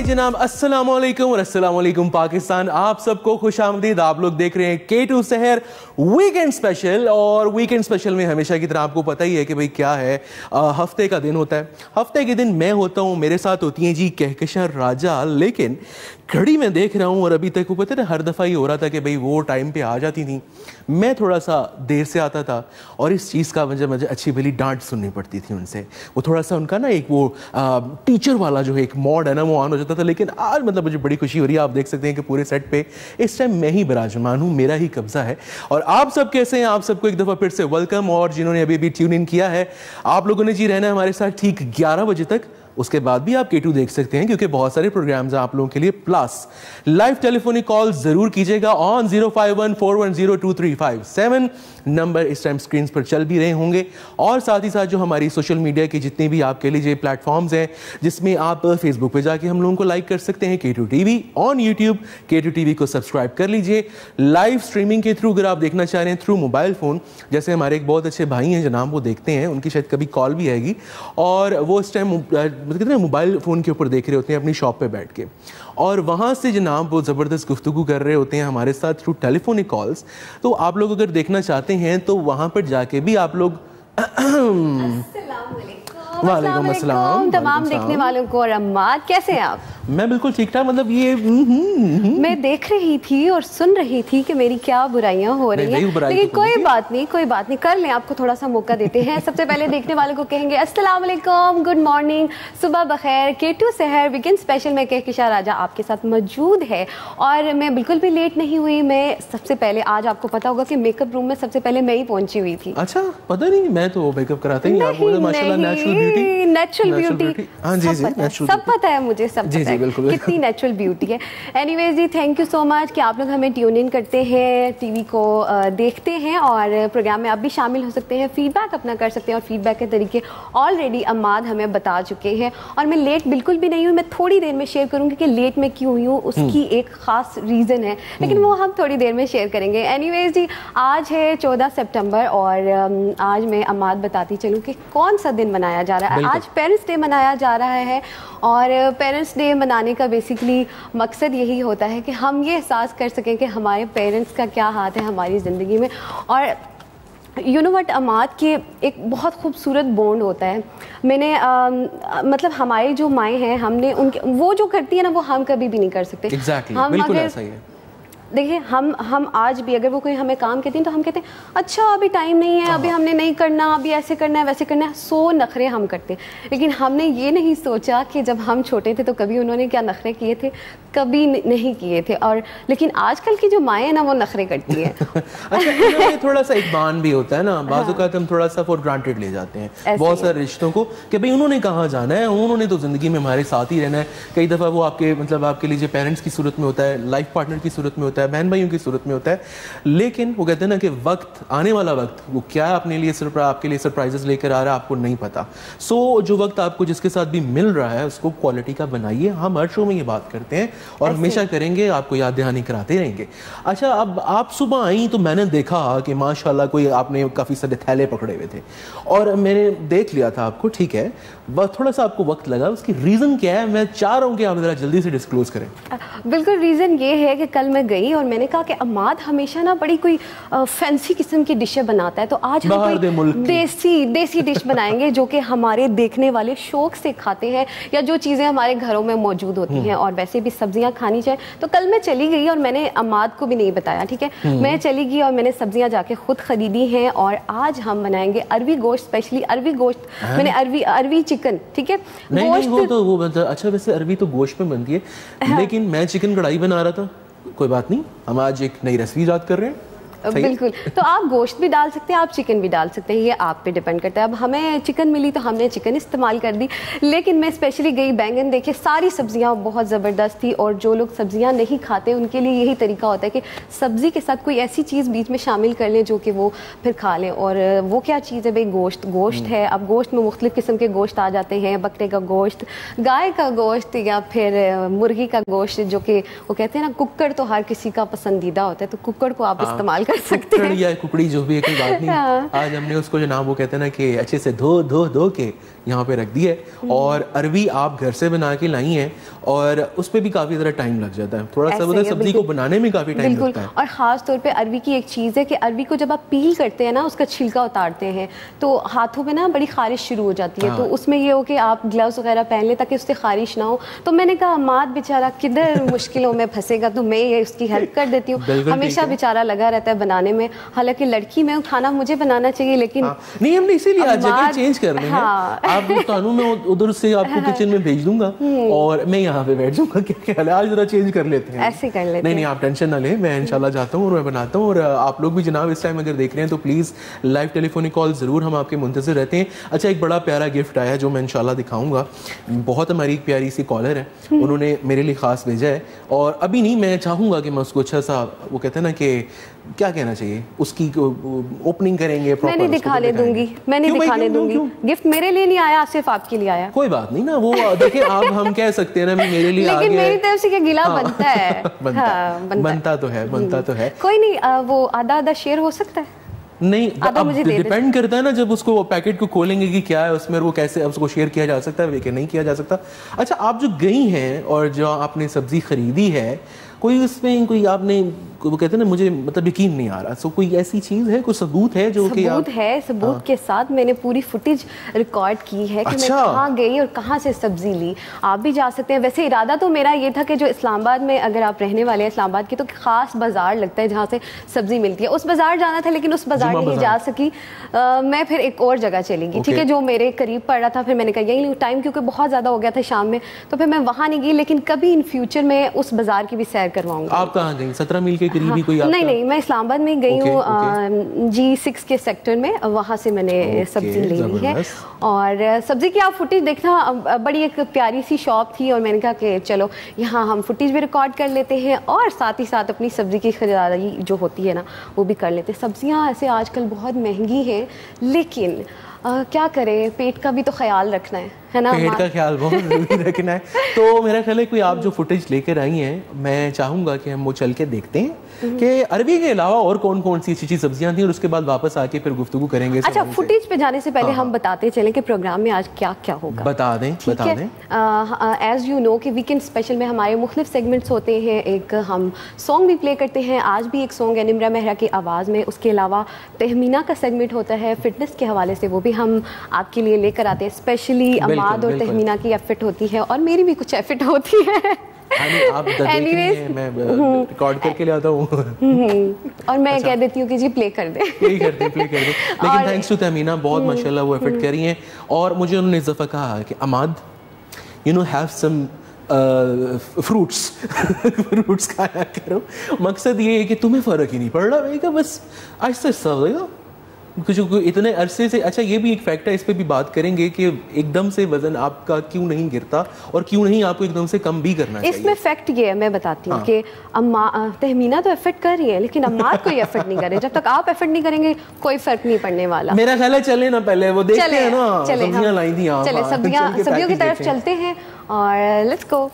भाई जनाब, अस्सलाम वालेकुम और अस्सलाम वालेकुम पाकिस्तान। आप सबको खुशामदीद। आप लोग देख रहे हैं K2 शहर वीकेंड स्पेशल। और वीकेंड स्पेशल में हमेशा की तरह आपको पता ही है कि भाई क्या है, हफ्ते का दिन होता है। हफ्ते के दिन मैं होता हूँ, मेरे साथ होती हैं जी कहकशां राजा। लेकिन घड़ी में देख रहा हूँ और अभी तक वो पता है हर दफ़ा ही हो रहा था कि भाई वो टाइम पे आ जाती थी, मैं थोड़ा सा देर से आता था और इस चीज़ का मुझे अच्छी भली डांट सुननी पड़ती थी उनसे। वो थोड़ा सा उनका ना एक वो टीचर वाला जो है एक मोड है ना वो ऑन हो जाता था। लेकिन आज मतलब मुझे बड़ी खुशी हो रही है, आप देख सकते हैं कि पूरे सेट पे इस टाइम मैं ही विराजमान हूँ, मेरा ही कब्जा है। और आप सब कैसे हैं? आप सबको एक दफ़ा फिर से वेलकम। और जिन्होंने अभी ट्यून इन किया है, आप लोगों ने जी रहना है हमारे साथ ठीक 11 बजे तक। उसके बाद भी आप K2 देख सकते हैं क्योंकि बहुत सारे प्रोग्राम्स हैं आप लोगों के लिए। प्लस लाइव टेलीफोनिक कॉल जरूर कीजिएगा ऑन 05141022357 नंबर इस टाइम स्क्रीन पर चल भी रहे होंगे। और साथ ही साथ जो हमारी सोशल मीडिया के जितने भी आपके लिए प्लेटफॉर्म्स हैं, जिसमें आप फेसबुक पे जाके हम लोगों को लाइक कर सकते हैं, K2 TV on YouTube, K2 TV को सब्सक्राइब कर लीजिए। लाइव स्ट्रीमिंग के थ्रू अगर आप देखना चाह रहे हैं थ्रू मोबाइल फ़ोन, जैसे हमारे एक बहुत अच्छे भाई हैं जनाब, वो देखते हैं, उनकी शायद कभी कॉल भी आएगी और वो इस टाइम कितने मोबाइल फ़ोन के ऊपर देख रहे होते हैं अपनी शॉप पे बैठ के, और वहाँ से जनाब वो ज़बरदस्त गुफ्तगू कर रहे होते हैं हमारे साथ थ्रू टेलीफोनिक कॉल्स। तो आप लोग अगर देखना चाहते हैं तो वहाँ पर जाके भी आप लोग वालेकुम अस्सलाम तमाम देखने वालों को। और अम्मा कैसे हैं आप? मैं बिल्कुल ठीक ठाक। मतलब ये मैं देख रही थी और सुन रही थी कि मेरी क्या बुराइयां हो रही हैं, लेकिन कोई बात नहीं कर लें, आपको थोड़ा सा मौका देते हैं। सबसे पहले देखने वालों को कहेंगे अस्सलाम वालेकुम, गुड मॉर्निंग, सुबह बखैर। K2 शहर वीकेंड स्पेशल में कहकशां राजा आपके साथ मौजूद है और मैं बिल्कुल भी लेट नहीं हुई। मैं सबसे पहले, आज आपको पता होगा कि मेकअप रूम में सबसे पहले मैं ही पहुंची हुई थी। अच्छा, पता नहीं, मैं तो मेकअप कराते ही माशाल्लाह नेचुरल ब्यूटी। हाँ जी, सब पता है मुझे, सब पता है कितनी नेचुरल ब्यूटी है। एनीवेज जी, थैंक यू सो मच कि आप लोग हमें ट्यून इन करते हैं, टीवी को देखते हैं और प्रोग्राम में आप भी शामिल हो सकते हैं, फीडबैक अपना कर सकते हैं। और फीडबैक के तरीके ऑलरेडी अम्माद हमें बता चुके हैं और मैं लेट बिल्कुल भी नहीं हूँ। मैं थोड़ी देर में शेयर करूँगी कि लेट में क्यों हुई हूँ, उसकी एक ख़ास रीज़न है, लेकिन वो हम थोड़ी देर में शेयर करेंगे। एनीवेज जी, आज है 14 सितंबर और आज मैं अम्माद बताती चलूँ कि कौन सा दिन मनाया जा रहा है। आज पेरेंट्स डे मनाया जा रहा है और पेरेंट्स डे मनाने का बेसिकली मकसद यही होता है कि हम ये एहसास कर सकें कि हमारे पेरेंट्स का क्या हाथ है हमारी ज़िंदगी में। और यू नो वट अम्माद के एक बहुत खूबसूरत बॉन्ड होता है। मैंने मतलब हमारी जो माएँ हैं, हमने उनके वो जो करती है ना वो हम कभी भी नहीं कर सकते। हम बिल्कुल ऐसा ही है। देखिए, हम आज भी अगर वो कोई हमें काम कहते हैं तो हम कहते हैं अच्छा अभी टाइम नहीं है, अभी हमने नहीं करना, अभी ऐसे करना है वैसे करना है, 100 नखरे हम करते हैं। लेकिन हमने ये नहीं सोचा कि जब हम छोटे थे तो कभी उन्होंने क्या नखरे किए थे, कभी नहीं किए थे। और लेकिन आजकल की जो माएँ हैं ना वो नखरे करती हैं। अच्छा, थोड़ा सा एक मान भी होता है ना, बाज़ औक़ात हम थोड़ा सा फॉर ग्रांटेड ले जाते हैं बहुत सारे रिश्तों को कि भाई उन्होंने कहाँ जाना है, उन्होंने तो ज़िंदगी में हमारे साथ ही रहना है। कई दफ़ा वो आपके मतलब आपके लिए पेरेंट्स की सूरत में होता है, लाइफ पार्टनर की सूरत में होता है, बहन भाइयों की सूरत में होता है। लेकिन वो कहते हैं ना कि वक्त आने वाला वक्त वो क्या अपने लिए आपके लिए सरप्राइजेस लेकर आ रहा है आपको नहीं पता। सो जो वक्त आपको जिसके साथ भी मिल रहा है उसको क्वालिटी का बनाइए। हम हर शो में ये बात करते हैं और हमेशा करेंगे, आपको याद दहानी कराते रहेंगे। अच्छा, अब आप सुबह आई तो मैंने देखा कि माशाल्लाह कोई आपने काफ़ी सारे थैले पकड़े हुए थे और मैंने देख लिया था आपको, ठीक है, बस थोड़ा सा आपको वक्त लगा, उसकी रीज़न क्या है? मैं चाह रहा हूँ कि आप ज़रा जल्दी से डिस्क्लोज करें। बिल्कुल, रीज़न ये है कि कल मैं गई और मैंने कहा कि अम्माद हमेशा ना बड़ी कोई फैंसी किस्म की डिशें बनाता है, तो आज हम कोई देसी डिश बनाएंगे जो कि हमारे देखने वाले शौक से खाते हैं या जो चीज़ें हमारे घरों में मौजूद होती हैं और वैसे भी सब्जियां खानी चाहिए। तो कल मैं चली गई और मैंने अम्माद को भी नहीं बताया, ठीक है, मैं चली गई और मैंने सब्जियां जाके खुद खरीदी हैं और आज हम बनाएंगे अरवी गोश्त, स्पेशली अरवी गोश्त। मैंने अरवी चिकन, ठीक है, नहीं, वो तो वो अच्छा, वैसे अरवी तो गोश्त में बनती है, लेकिन मैं चिकन कढ़ाई बना रहा था। कोई बात नहीं, हम आज एक नई रेसिपी याद कर रहे हैं। बिल्कुल, तो आप गोश्त भी डाल सकते हैं, आप चिकन भी डाल सकते हैं, ये आप पे डिपेंड करता है। अब हमें चिकन मिली तो हमने चिकन इस्तेमाल कर दी, लेकिन मैं स्पेशली गई बैंगन देखे, सारी सब्जियां बहुत ज़बरदस्त थी। और जो लोग सब्जियां नहीं खाते उनके लिए यही तरीका होता है कि सब्ज़ी के साथ कोई ऐसी चीज़ बीच में शामिल कर लें जो कि वो फिर खा लें। और वो क्या चीज़ है भाई? गोश्त है। अब गोश्त में मुख्तलिफ़ किस्म के गोश्त आ जाते हैं, बकरे का गोश्त, गाय का गोश्त या फिर मुर्गी का गोश्त, जो कि वो कहते हैं ना कुक्कड़ तो हर किसी का पसंदीदा होता है, तो कुक्कड़ को आप इस्तेमाल कर सकते हैं, या कुकड़ी जो भी है, कोई बात नहीं। आज हमने उसको जो नाम वो कहते हैं ना कि अच्छे से धो के यहाँ पे रख दी है, और अरवी आप घर से बना के लाई हैं और उस पर भी काफ़ी ज़्यादा टाइम लग जाता है, थोड़ा सा मतलब सब्जी को बनाने में काफ़ी टाइम लगता है। और ख़ास तौर पे अरवी की एक चीज़ है कि अरवी को जब आप पील करते हैं ना, उसका छिलका उतारते हैं, तो हाथों में ना बड़ी खारिश शुरू हो जाती है। हाँ। तो उसमें ये हो कि आप ग्लव्स वगैरह पहन लें ताकि उससे खारिश ना हो। तो मैंने कहा माद बेचारा किधर मुश्किलों में फंसेगा, तो मैं ये उसकी हेल्प कर देती हूँ। हमेशा बेचारा लगा रहता है बनाने में, हालांकि लड़की में खाना मुझे बनाना चाहिए, लेकिन नहीं हमने इसीलिए आज जगह चेंज करनी है। आप तानू मैं उधर से आपको किचन में भेज दूंगा और मैं यहाँ पे बैठ जाऊंगा, क्या ख्याल है? आज जरा चेंज कर लेते हैं, ऐसे कर लेते हैं। नहीं आप टेंशन ना लें, मैं इंशाल्लाह जाता हूँ और मैं बनाता हूँ। और आप लोग भी जनाब इस टाइम अगर देख रहे हैं तो प्लीज़ लाइव टेलीफोनिक कॉल ज़रूर, हम आपके मुंतज़िर रहते हैं। अच्छा, एक बड़ा प्यारा गिफ्ट आया जो मैं इंशाल्लाह दिखाऊंगा। बहुत हमारी एक प्यारी सी कॉलर है, उन्होंने मेरे लिए ख़ास भेजा है, और अभी नहीं, मैं चाहूँगा कि मैं उसको अच्छा सा, वो कहते हैं ना कि क्या कहना चाहिए, उसकी ओपनिंग करेंगे, मैं नहीं दिखाने दूंगी, मैं नहीं दिखाने दूंगी। गिफ्ट मेरे लिए नहीं आया, सिर्फ आपके लिए आया। कोई बात नहीं ना, वो देखिए आप हम कह सकते हैं ना मेरे लिए, लेकिन मेरी तरफ से क्या गिला बनता है। बनता तो है, बनता तो है। कोई नहीं, वो आधा आधा शेयर हो सकता है। नहीं, अब डिपेंड करता है ना, जब उसको पैकेट को खोलेंगे कि क्या है उसमें, वो कैसे उसको शेयर किया जा सकता है कि नहीं किया जा सकता। अच्छा, आप जो गई हैं और जो आपने सब्जी खरीदी है, कोई उसमें कोई आपने, वो कहते हैं ना, मुझे मतलब यकीन नहीं आ रहा, सो कोई ऐसी चीज़ है, कोई सबूत है जो कि सबूत है, सबूत के साथ मैंने पूरी फुटेज रिकॉर्ड की है कि मैं कहाँ गई और कहाँ से सब्जी ली। आप भी जा सकते हैं। वैसे इरादा तो मेरा ये था कि जो इस्लामाबाद में, अगर आप रहने वाले हैं इस्लामाबाद के, तो खास बाजार लगता है जहाँ से सब्जी मिलती है, उस बाजार जाना था, लेकिन उस बाजार नहीं जा सकी। मैं फिर एक और जगह चली गई, ठीक है, जो मेरे करीब पड़ रहा था। फिर मैंने कहा यही टाइम, क्योंकि बहुत ज़्यादा हो गया था शाम में, तो फिर मैं वहाँ नहीं गई। लेकिन कभी इन फ्यूचर में उस बाजार की भी सैर करवाऊंगा। आप कहाँ गई? 17 मील के करीब ही कोई आपका? नहीं, मैं इस्लामाबाद में गई हूँ, G6 के सेक्टर में, वहाँ से मैंने सब्जी ले ली है। और सब्जी की आप फुटेज देखना, बड़ी एक प्यारी सी शॉप थी, और मैंने कहा कि चलो यहाँ हम फुटेज भी रिकॉर्ड कर लेते हैं और साथ ही साथ अपनी सब्जी की खरीदारी जो होती है ना, वो भी कर लेते हैं। सब्जियाँ ऐसे आजकल बहुत महंगी हैं, लेकिन क्या करें, पेट का भी तो ख्याल रखना है ना, पेट का ख्याल बहुत जरूरी रखना है। तो मेरा ख्याल है कोई आप जो फुटेज लेकर आई हैं, मैं चाहूँगा कि हम वो चल के देखते हैं कि अरबी के अलावा और कौन कौन सी अच्छी सब्जियां थी, और उसके बाद वापस आके फिर गुफ्तगू करेंगे। अच्छा, फुटेज पे जाने से पहले हम बताते चलें कि प्रोग्राम में आज क्या क्या होगा। बता दें। एज यू नो कि वीकेंड स्पेशल में हमारे मुख्तलिफ सेगमेंट्स होते हैं। एक हम सॉन्ग भी प्ले करते हैं, आज भी एक सॉन्ग है निम्रा मेहरा की आवाज़ में। उसके अलावा तहमीना का सेगमेंट होता है फिटनेस के हवाले से, वो भी हम आपके लिए लेकर आते हैं। स्पेशली अमाद और तहमीना की एफर्ट होती है, और मेरी भी कुछ एफर्ट होती है। आप मैं रिकॉर्ड करके ले आता हूँ और मैं कह देती हूँ कि जी प्ले कर दे। प्ले कर दे। लेकिन थैंक्स टू तहमीना, बहुत माशाल्लाह वो एफर्ट कर रही हैं। और मुझे उन्होंने इस दफ़ा कहा कि अमाद, you know, have some fruits खाया करो। मकसद ये है कि तुम्हें फ़र्क ही नहीं पड़ रहा भाई, बस आहिस्ता आहिस्ता हो जाएगा कुछ इतने अरसे से। अच्छा, ये भी एक फैक्ट है, इस पे भी बात करेंगे कि एकदम से वजन आपका क्यों नहीं गिरता और क्यों नहीं आपको एकदम से कम भी करना चाहिए। इसमें फैक्ट ये है, मैं बताती हूँ कि तहमीना तो एफर्ट कर रही है, लेकिन अम्माद कोई एफर्ट नहीं कर रहे। जब तक आप एफर्ट नहीं करेंगे कोई फर्क नहीं पड़ने वाला। मेरा ख्याल है चले ना पहले वो देखते हैं ना, सब्जियां लाई थी। चले सब्जियों की तरफ चलते हैं और लेट्स गो।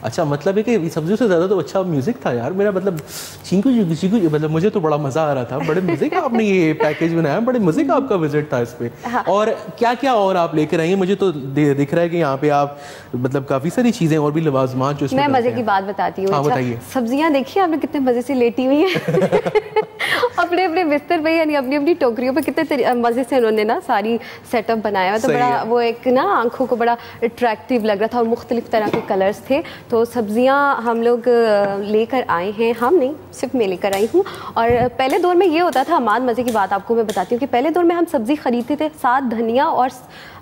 अच्छा, मतलब है कि सब्जियों से ज़्यादा तो अच्छा म्यूज़िक था यार मेरा, मतलब चीकू चीकू, मतलब मुझे तो बड़ा मज़ा आ रहा था। बड़े मज़े का आपने ये पैकेज बनाया, बड़े मज़े का आपका विजिट था इस पे। हाँ। और क्या क्या और आप लेकर आई हैं? मुझे तो दिख रहा है कि यहाँ पे आप मतलब काफ़ी सारी चीज़ें और भी लवाजमात जो मैं मज़े की बात बताती हूँ। हाँ, बताइए। सब्जियाँ देखिए आपने कितने मज़े से लेटी हुई हैं अपने अपने बिस्तर पे, यानी अपनी अपनी टोकरियों पे कितने मज़े से उन्होंने ना सारी सेटअप बनाया हुआ। तो बड़ा वो एक ना आंखों को बड़ा अट्रैक्टिव लग रहा था और मुख्तलिफ तरह के कलर्स थे। तो सब्जियां हम लोग लेकर आए हैं, हम नहीं सिर्फ मैं लेकर आई हूँ। और पहले दौर में ये होता था, अमाद मज़े की बात आपको मैं बताती हूँ कि पहले दौर में हम सब्ज़ी ख़रीदते थे, साथ धनिया और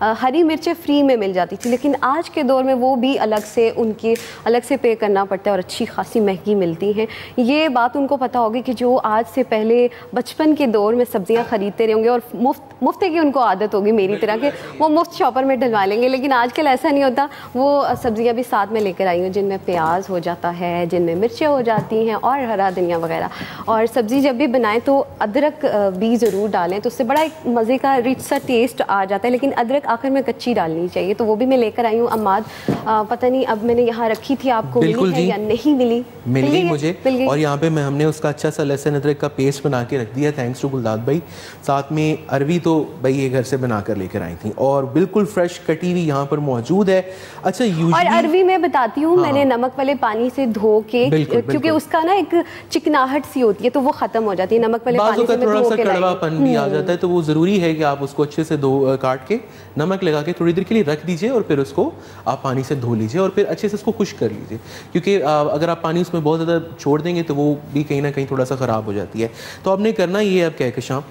हरी मिर्चें फ्री में मिल जाती थी। लेकिन आज के दौर में वो भी अलग से पे करना पड़ता है और अच्छी खासी महंगी मिलती हैं। ये बात उनको पता होगी कि जो आज से पहले बचपन के दौर में सब्जियां खरीदते रहेंगे और मुफ्त की उनको आदत होगी मेरी तरह के, वो मुफ्त शॉपर में डलवा लेंगे। लेकिन आजकल ऐसा नहीं होता। वो सब्जियां भी साथ में लेकर आई हूँ जिनमें प्याज हो जाता है, जिनमें मिर्चें हो जाती हैं और हरा धनिया वगैरह। और सब्ज़ी जब भी बनाएं तो अदरक भी ज़रूर डालें, तो उससे बड़ा एक मज़े का रिच सा टेस्ट आ जाता है। लेकिन अदरक आखिर में कच्ची डालनी चाहिए, तो वो भी मैं लेकर आई हूँ। अम्माद पता नहीं अब मैंने यहाँ रखी थी, आपको मिली है या नहीं मिली? मिल गई मुझे। और यहाँ पे हमने उसका अच्छा सा लहसुन अदरक का पेस्ट बना के रख दिया, थैंक्स टू गुलदाद भाई। साथ में अरवी तो भाई ये घर से बना कर लेकर आई थी और बिल्कुल फ्रेश कटी हुई यहाँ पर मौजूद है। अच्छा, और अरवी मैं बताती हूँ, मैंने नमक वाले पानी से धो के, क्योंकि उसका ना एक चिकनाहट सी होती है तो वो खत्म हो जाती है। नमक वाले पानी से थोड़ा सा कड़वापन भी आ जाता है, तो वो ज़रूरी है कि आप उसको अच्छे से काट के नमक लगा के थोड़ी देर के लिए रख दीजिए और फिर उसको आप पानी से धो लीजिए और फिर अच्छे से उसको खुश्क कर लीजिए। क्योंकि अगर आप पानी उसमें बहुत ज़्यादा छोड़ देंगे तो वो भी कहीं ना कहीं थोड़ा सा ख़राब हो जाती है। तो आपने करना ये अब कहकशां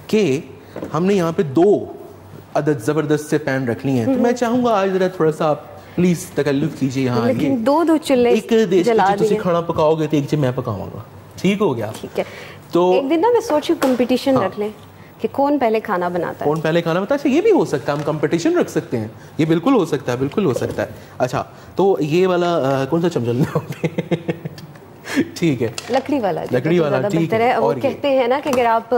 कि हमने यहाँ पे 2 अदद ज़बरदस्त से पैन रख लिए हैं। तो मैं चाहूँगा आज ज़रा थोड़ा सा आप प्लीज़ तकल्लुफ़ कीजिए। यहाँ लेकिन 2 चूल्हे एक देश तुम खाना पकाओगे तो एक मैं पकाऊंगा, ठीक हो गया? ठीक है। तो एक दिन ना मैं सोच रही कंपटीशन रख लें कि कौन पहले खाना बनाता है, कौन पहले खाना बनाता है। ये भी हो सकता है, हम कंपटीशन रख सकते हैं, ये बिल्कुल हो सकता है, बिल्कुल हो सकता है। अच्छा, तो ये वाला कौन सा चमचा लेना ठीक है, लकड़ी वाला ठीक है। वो कहते हैं ना कि अगर आप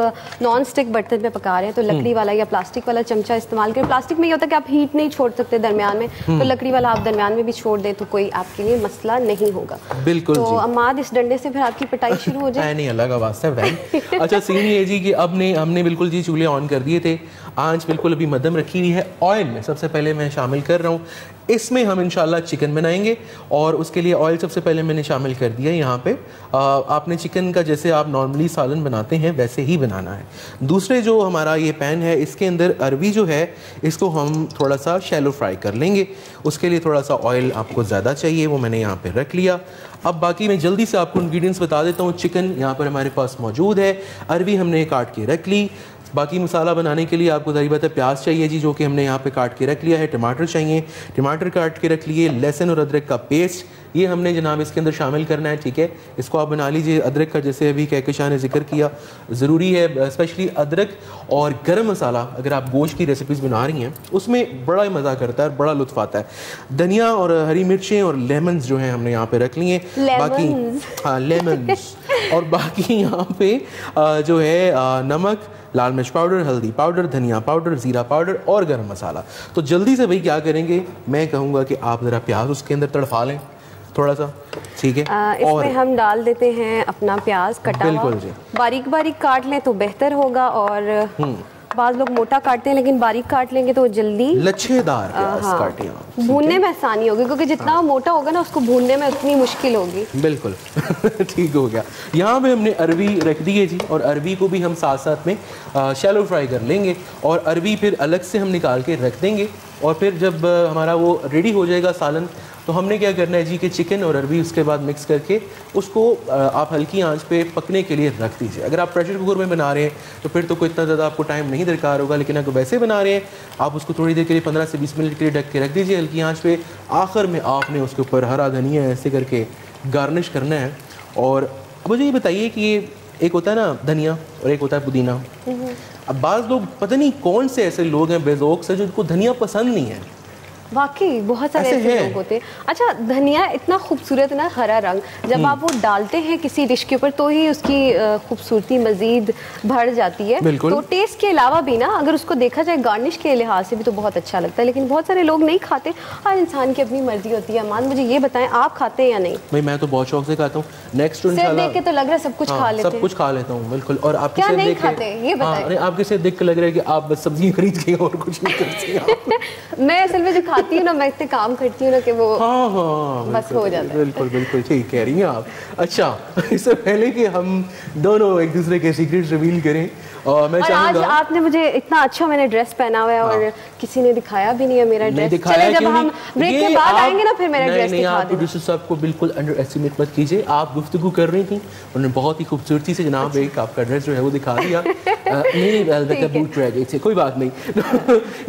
नॉन स्टिक बर्तन में पका रहे हैं तो लकड़ी वाला या प्लास्टिक वाला चमचा इस्तेमाल करें। प्लास्टिक में ये होता है कि आप हीट नहीं छोड़ सकते दरमियान में, तो लकड़ी वाला आप दरमियान में भी छोड़ दें तो कोई आपके लिए मसला नहीं होगा। बिल्कुल। तो अम्माद इस डंडे से फिर आपकी पिटाई शुरू हो जाए। नहीं, अलग वास्ता है। अच्छा, सीन ये जी कि हमने बिल्कुल जी चूल्हे ऑन कर दिए थे, आंच बिल्कुल अभी मध्यम रखी हुई है। ऑयल में सबसे पहले मैं शामिल कर रहा हूँ, इसमें हम इंशाल्लाह चिकन बनाएंगे और उसके लिए ऑयल सबसे पहले मैंने शामिल कर दिया यहाँ पे। आपने चिकन का जैसे आप नॉर्मली सालन बनाते हैं वैसे ही बनाना है। दूसरे जो हमारा ये पैन है, इसके अंदर अरवी जो है इसको हम थोड़ा सा शैलो फ्राई कर लेंगे। उसके लिए थोड़ा सा ऑयल आपको ज़्यादा चाहिए, वो मैंने यहाँ पे रख लिया। अब बाकी मैं जल्दी से आपको इंग्रेडिएंट्स बता देता हूँ। चिकन यहाँ पर हमारे पास मौजूद है, अरवी हमने काट के रख ली। बाकी मसाला बनाने के लिए आपको ज़ाहिर बात है प्याज चाहिए जी, जो कि हमने यहाँ पे काट के रख लिया है। टमाटर चाहिए, टमाटर काट के रख लिए। लहसुन और अदरक का पेस्ट ये हमने जनाब इसके अंदर शामिल करना है, ठीक है। इसको आप बना लीजिए। अदरक का जैसे अभी कहकशां ने जिक्र किया, ज़रूरी है स्पेशली अदरक और गरम मसाला। अगर आप गोश्त की रेसिपीज़ बना रही हैं उसमें बड़ा मज़ा करता है, बड़ा लुत्फ़ आता है। धनिया और हरी मिर्चें और लेमन्स जो हैं हमने यहाँ पे रख लिए। बाकी हाँ, लेमन्स और बाकी यहाँ पे जो है नमक, लाल मिर्च पाउडर, हल्दी पाउडर, धनिया पाउडर, ज़ीरा पाउडर और गरम मसाला। तो जल्दी से भाई क्या करेंगे, मैं कहूँगा कि आप ज़रा प्याज उसके अंदर तड़फा लें थोड़ा सा, ठीक है। इसमें और हम डाल देते हैं अपना प्याज कटा हुआ, बारीक बारीक काट लें तो बेहतर होगा। और बाज़ लोग मोटा काटते हैं लेकिन बारीक काट लेंगे तो जल्दी लच्छेदार प्याज काटें, भूनने में आसानी होगी, क्योंकि जितना मोटा होगा ना उसको भूनने में उतनी मुश्किल होगी। बिल्कुल ठीक हो गया। यहाँ पे हमने अरवी रख दी है जी, और अरवी को भी हम साथ साथ में शैलो फ्राई कर लेंगे और अरवी फिर अलग से हम निकाल के रख देंगे। और फिर जब हमारा वो रेडी हो जाएगा सालन, तो हमने क्या करना है जी कि चिकन और अरवी उसके बाद मिक्स करके उसको आप हल्की आंच पे पकने के लिए रख दीजिए। अगर आप प्रेशर कुकर में बना रहे हैं तो फिर तो कोई इतना ज़्यादा आपको टाइम नहीं दरकार होगा, लेकिन अगर वैसे बना रहे हैं आप उसको थोड़ी देर के लिए 15 से 20 मिनट के लिए ढक के रख दीजिए हल्की आंच पे। आखिर में आपने उसके ऊपर हरा धनिया ऐसे करके गार्निश करना है। और मुझे ये बताइए कि ये एक होता है ना धनिया और एक होता है पुदीना। अब बाज़ लोग पता नहीं कौन से ऐसे लोग हैं बेज़ौक़ से जिनको धनिया पसंद नहीं है, वाकई बहुत सारे ऐसे लोग होते हैं। अच्छा, धनिया इतना खूबसूरत ना, हरा रंग, जब आप वो डालते हैं किसी डिश के ऊपर तो ही उसकी खूबसूरती मजीद बढ़ जाती है। तो टेस्ट के अलावा भी ना, अगर उसको देखा जाए गार्निश के लिहाज से भी तो बहुत अच्छा लगता है, लेकिन बहुत सारे लोग नहीं खाते। हर इंसान की अपनी मर्जी होती है। मान, मुझे ये बताएं, आप खाते हैं या नहीं? भाई मैं तो बहुत शौक से खाता हूँ। नेक्स्ट देख के तो लग रहा है सब कुछ खा लेते हैं। सब कुछ खा लेता हूँ, बिल्कुल। और आप क्या नहीं खाते, ये बताएं। आपके से देख के लग रहा है कि आप बस सब्जियां खरीद के और कुछ नहीं करती। मैं असल में जो खाती हूँ ना, मैं इतने काम करती हूँ ना कि वो बस हो जाता है। बिल्कुल बिल्कुल ठीक कह रही हैं आप। अच्छा, इससे पहले कि हम दोनों एक दूसरे के सीक्रेट्स रिवील करें, मैं आज आपने मुझे इतना अच्छा मैंने ड्रेस पहना हुआ है और किसी ने दिखाया भी नहीं है मेरा ड्रेस। चले, जब हम ब्रेक के बाद आएंगे ना, फिर मेरा ड्रेस दिखा दें। प्रोड्यूसर साहब को बिल्कुल अंडर एस्टिमेट मत कीजिए। आप गुफ्तगू कर रही थी, उन्होंने बहुत ही खूबसूरती से जनाब एक आपका ड्रेस जो है वो दिखा दिया। कोई बात नहीं।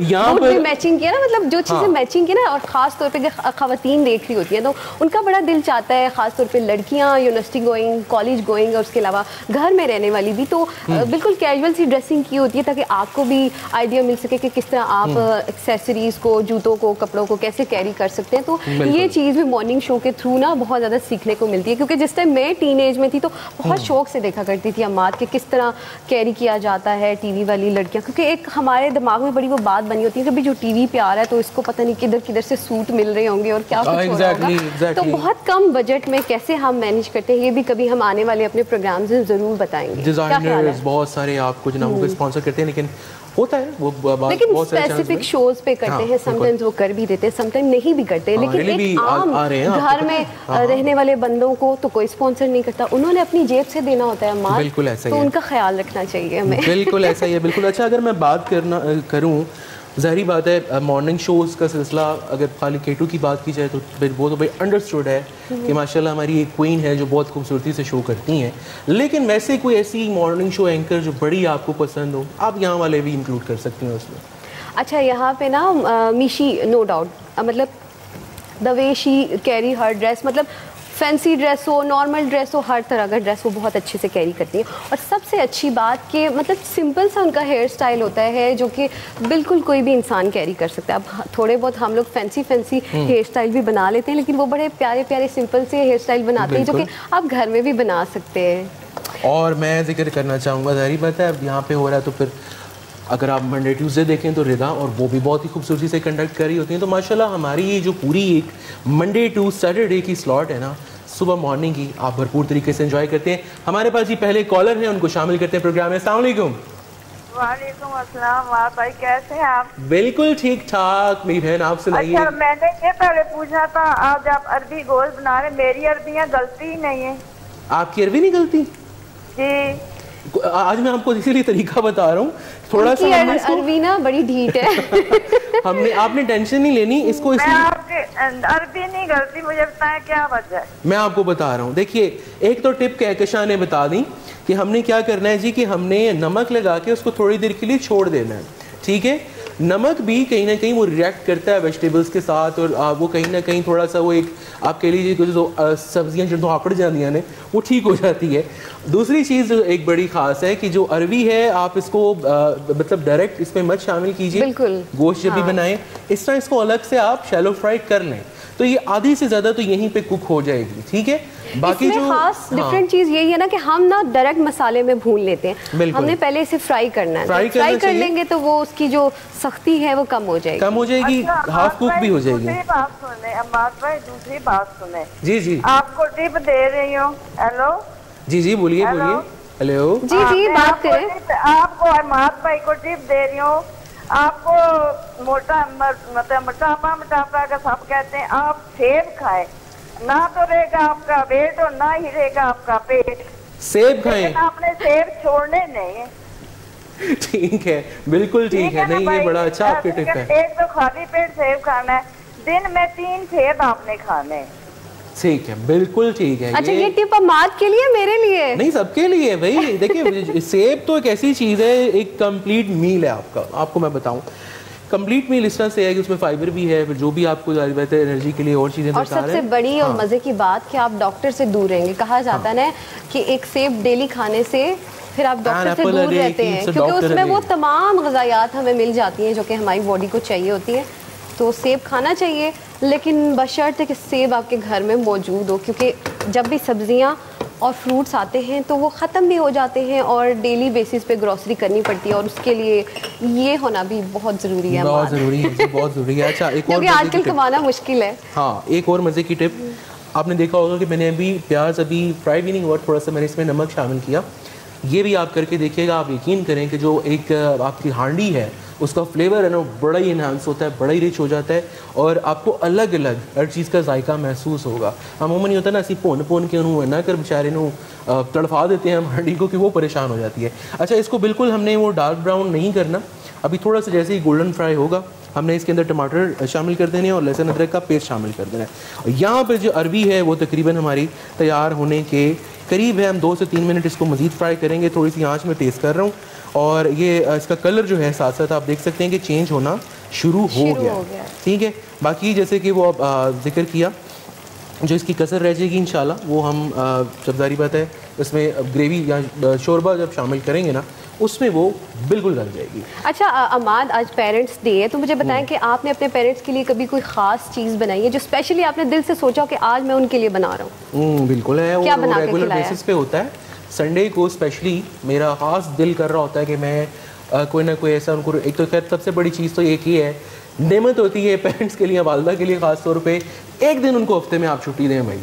यहाँ पर मैचिंग किया ना, मतलब जो चीजें मैचिंग की ना, और खास तौर पे खवातीन देख रही होती है तो उनका बड़ा दिल चाहता है, खास तौर पे लड़कियां यूनिवर्सिटी गोइंग, कॉलेज गोइंग और उसके अलावा घर में रहने वाली भी, तो बिल्कुल कैजुअल सी ड्रेसिंग की होती है ताकि आपको भी आइडिया मिल सके कि किस तरह आप एक्सेसरीज को, जूतों को, कपड़ों को कैसे कैरी कर सकते हैं। तो ये चीज़ भी मॉर्निंग शो के थ्रू ना बहुत ज़्यादा सीखने को मिलती है, क्योंकि जिस टाइम मैं टीन एज में थी तो बहुत शौक से देखा करती थी अम्मात के किस तरह कैरी किया जाता है टीवी वाली लड़कियाँ, क्योंकि एक हमारे दिमाग में बड़ी वो बात बनी होती है कि भाई जो टीवी पे आ रहा है तो इसको पता नहीं किधर किधर से सूट मिल रहे होंगे और क्या कुछ हो रहा होगा। तो बहुत कम बजट में कैसे हम मैनेज करते हैं, ये भी कभी हम आने वाले अपने प्रोग्राम से जरूर बताएंगे। डिजाइनर्स बहुत सारे आपको जनाबों को स्पॉन्सर करते हैं, लेकिन होता है वो लेकिन स्पेसिफिक शोज पे करते हैं, समटाइम्स वो कर भी देते हैं, समटाइम नहीं भी करते, लेकिन एक आम घर में रहने वाले बंदों को तो कोई स्पॉन्सर नहीं करता, उन्होंने अपनी जेब से देना होता है माल, बिल्कुल ऐसा ही तो उनका ख्याल रखना चाहिए हमें। बिल्कुल ऐसा ही है, बिल्कुल। अच्छा, अगर मैं बात करूँ, ज़ाहिर बात है मॉर्निंग शोज़ का सिलसिला अगर खाली K2 की बात की जाए तो फिर वो तो भाई अंडरस्टूड है कि माशाल्लाह हमारी एक क्वीन है जो बहुत खूबसूरती से शो करती हैं, लेकिन वैसे कोई ऐसी मॉर्निंग शो एंकर जो बड़ी आपको पसंद हो, आप यहाँ वाले भी इंक्लूड कर सकती हैं उसमें। अच्छा, यहाँ पे ना मिशी, नो डाउट, मतलब the way she carry her dress, मतलब फैंसी ड्रेस हो, नॉर्मल ड्रेस हो, हर तरह का ड्रेस वो बहुत अच्छे से कैरी करती हैं। और सबसे अच्छी बात कि मतलब सिंपल सा उनका हेयर स्टाइल होता है जो कि बिल्कुल कोई भी इंसान कैरी कर सकता है। अब थोड़े बहुत हम लोग फैंसी हेयर स्टाइल भी बना लेते हैं, लेकिन वो बड़े प्यारे प्यारे सिंपल से हेयर स्टाइल बनाते हैं जो कि आप घर में भी बना सकते हैं। और मैं जिक्र करना चाहूँगा, ज़ाहिर बात है अब यहाँ पे हो रहा है तो फिर अगर आप मंडे ट्यूसडे देखें तो रिदा और वो भी बहुत ही खूबसूरती से कंडक्ट कर रही होती हैं। तो माशाल्लाह हमारी ये जो पूरी एक मंडे टू सैटरडे की स्लॉट है ना, सुबह मॉर्निंग की, आप भरपूर तरीके से एंजॉय करते हैं। हमारे पास जी पहले कॉलर हैं, उनको शामिल करते हैं प्रोग्राम में। अस्सलाम वालेकुम। वालेकुम अस्सलाम। भाई कैसे हैं आप? बिल्कुल ठीक ठाक। मेरी बहन आप सुनाइए। अच्छा, मैंने ये पहले पूछा था, आज आप अरबी गोश्त बना रहे, मेरी अरबियाँ गलती ही नहीं है। आपकी अरबी नहीं गलती जी? आज मैं आपको इसीलिए तरीका बता रहा हूँ, थोड़ा सा अरबी ना बड़ी ढीठ है। आपने टेंशन नहीं लेनी इसको, अरबी नहीं गलती, मुझे बताएं क्या वजह है। मैं आपको बता रहा हूँ। देखिए, एक तो टिप कहकशां ने बता दी कि हमने क्या करना है जी, कि हमने नमक लगा के उसको थोड़ी देर के लिए छोड़ देना है, ठीक है। नमक भी कहीं ना कहीं वो रिएक्ट करता है वेजिटेबल्स के साथ, और वो कहीं ना कहीं थोड़ा सा वो एक आप कह लीजिए जो सब्जियां जो आकड़ जाती हैं वो ठीक हो जाती है। दूसरी चीज़ एक बड़ी ख़ास है कि जो अरवी है आप इसको मतलब डायरेक्ट इसमें मत शामिल कीजिए, गोश्त जब भी बनाएं इस तरह इसको अलग से आप शैलो फ्राई कर लें, तो ये आधी से ज़्यादा तो यहीं पे कुक हो जाएगी, ठीक है। बाकी जो खास डिफरेंट चीज यही है ना कि हम ना डायरेक्ट मसाले में भून लेते हैं, हमने पहले इसे फ्राई करना है। फ्राई कर लेंगे तो वो उसकी जो सख्ती है वो कम हो जाएगी, हाफ कुक भी हो जाएगी। दूसरी बात सुने जी जी, आपको टिप दे रही हूँ। हेलो जी जी, बोलिए बोलिए। हेलो जी जी, बात करें। आपको अहमद भाई को टिप दे रही हूँ। आपको मतलब मोटापा का सब कहते हैं, आप सेब खाएं, ना तो रहेगा आपका वेट और ना ही रहेगा आपका पेट। सेब खाएं, आपने सेब छोड़ने नहीं है। ठीक है, बिल्कुल ठीक है। नहीं, ये बड़ा अच्छा आपके टिप है। एक तो खाली पेट सेब खाना है, दिन में 3 सेब आपने खाने। ठीक है, बिल्कुल ठीक है। अच्छा, ये टिप अम्माद के लिए, मेरे लिए नहीं, सबके लिए भाई। देखिए, सेब तो एक ऐसी चीज़ है, एक कंप्लीट मील है आपका। आपको मैं बताऊं, कंप्लीट मील इस तरह से है कि उसमें फाइबर भी है, फिर जो भी आपको एनर्जी के लिए और चीज़ें। और सबसे बड़ी और मज़े की बात कि आप डॉक्टर से दूर रहेंगे। कहा जाता है ना कि एक सेब डेली खाने से फिर आप डॉक्टर से दूर रहते हैं, क्योंकि उसमें वो तमाम ग़िज़ायात हमें मिल जाती हैं जो कि हमारी बॉडी को चाहिए होती है। तो सेब खाना चाहिए, लेकिन बशर्ते कि सेब आपके घर में मौजूद हो, क्योंकि जब भी सब्जियां और फ्रूट्स आते हैं तो वो ख़त्म भी हो जाते हैं और डेली बेसिस पे ग्रोसरी करनी पड़ती है, और उसके लिए ये होना भी बहुत ज़रूरी है। बहुत ज़रूरी है, बहुत ज़रूरी है। अच्छा, एक और क्योंकि आजकल कमाना मुश्किल है। हाँ, एक और मज़े की टिप, आपने देखा होगा कि मैंने अभी प्याज अभी फ्राई भी नहीं हुआ, थोड़ा सा मैंने इसमें नमक शामिल किया। ये भी आप करके देखिएगा, आप यकीन करें कि जो एक आपकी हांडी है उसका फ्लेवर है ना बड़ा ही इन्हांस होता है, बड़ा ही रिच हो जाता है, और आपको अलग अलग हर चीज़ का जायका महसूस होगा। अमूमन नहीं होता ना, असी भुन के उन्होंने ना कर बेचारे नू तड़फा देते हैं हम हांडी को कि वो परेशान हो जाती है। अच्छा, इसको बिल्कुल हमने वो डार्क ब्राउन नहीं करना, अभी थोड़ा सा जैसे ही गोल्डन फ्राई होगा हमने इसके अंदर टमाटर शामिल कर देने और लहसुन अदरक का पेस्ट शामिल कर देना है। यहाँ पर जो अरवी है वो तकरीबन हमारी तैयार होने के करीब है। हम 2 से 3 मिनट इसको मज़ीद फ्राई करेंगे, थोड़ी सी आंच में तेज़ कर रहा हूँ, और ये इसका कलर जो है साथ साथ आप देख सकते हैं कि चेंज होना शुरू हो गया। ठीक है, बाकी जैसे कि वो जिक्र किया, जो इसकी कसर रह जाएगी इंशाल्लाह वो हम जब जारी बात है इसमें ग्रेवी या शोरबा जब शामिल करेंगे ना उसमें वो बिल्कुल गल जाएगी। अच्छा अमाद, आज पेरेंट्स डे है, तो मुझे बताएं कि आपने अपने पेरेंट्स के लिए कभी कोई ख़ास चीज़ बनाई है जो स्पेशली आपने दिल से सोचा कि आज मैं उनके लिए बना रहा हूँ? बिल्कुल है, क्या वो रेगुलर बेसिस पे होता है। संडे को स्पेशली मेरा ख़ास दिल कर रहा होता है कि मैं कोई ना कोई ऐसा उनको, एक तो खैर सबसे बड़ी चीज़ तो एक ही है, नेमत होती है पेरेंट्स के लिए, वालदा के लिए ख़ास तौर पे एक दिन उनको हफ्ते में आप छुट्टी दें भाई।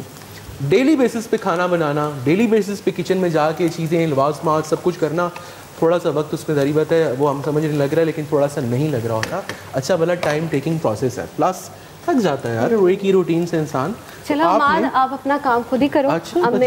डेली बेसिस पे खाना बनाना, डेली बेसिस पे किचन में जाके चीज़ें लवाज माज सब कुछ करना, थोड़ा सा वक्त उसमें ज़री बात है वो हम समझने लग रहा है, लेकिन थोड़ा सा नहीं लग रहा होता। अच्छा भला टाइम टेकिंग प्रोसेस है, प्लस थक जाता है यार एक ही रूटीन से इंसान। चलो अमाद, आप अपना काम खुद ही करो। अच्छा, मैं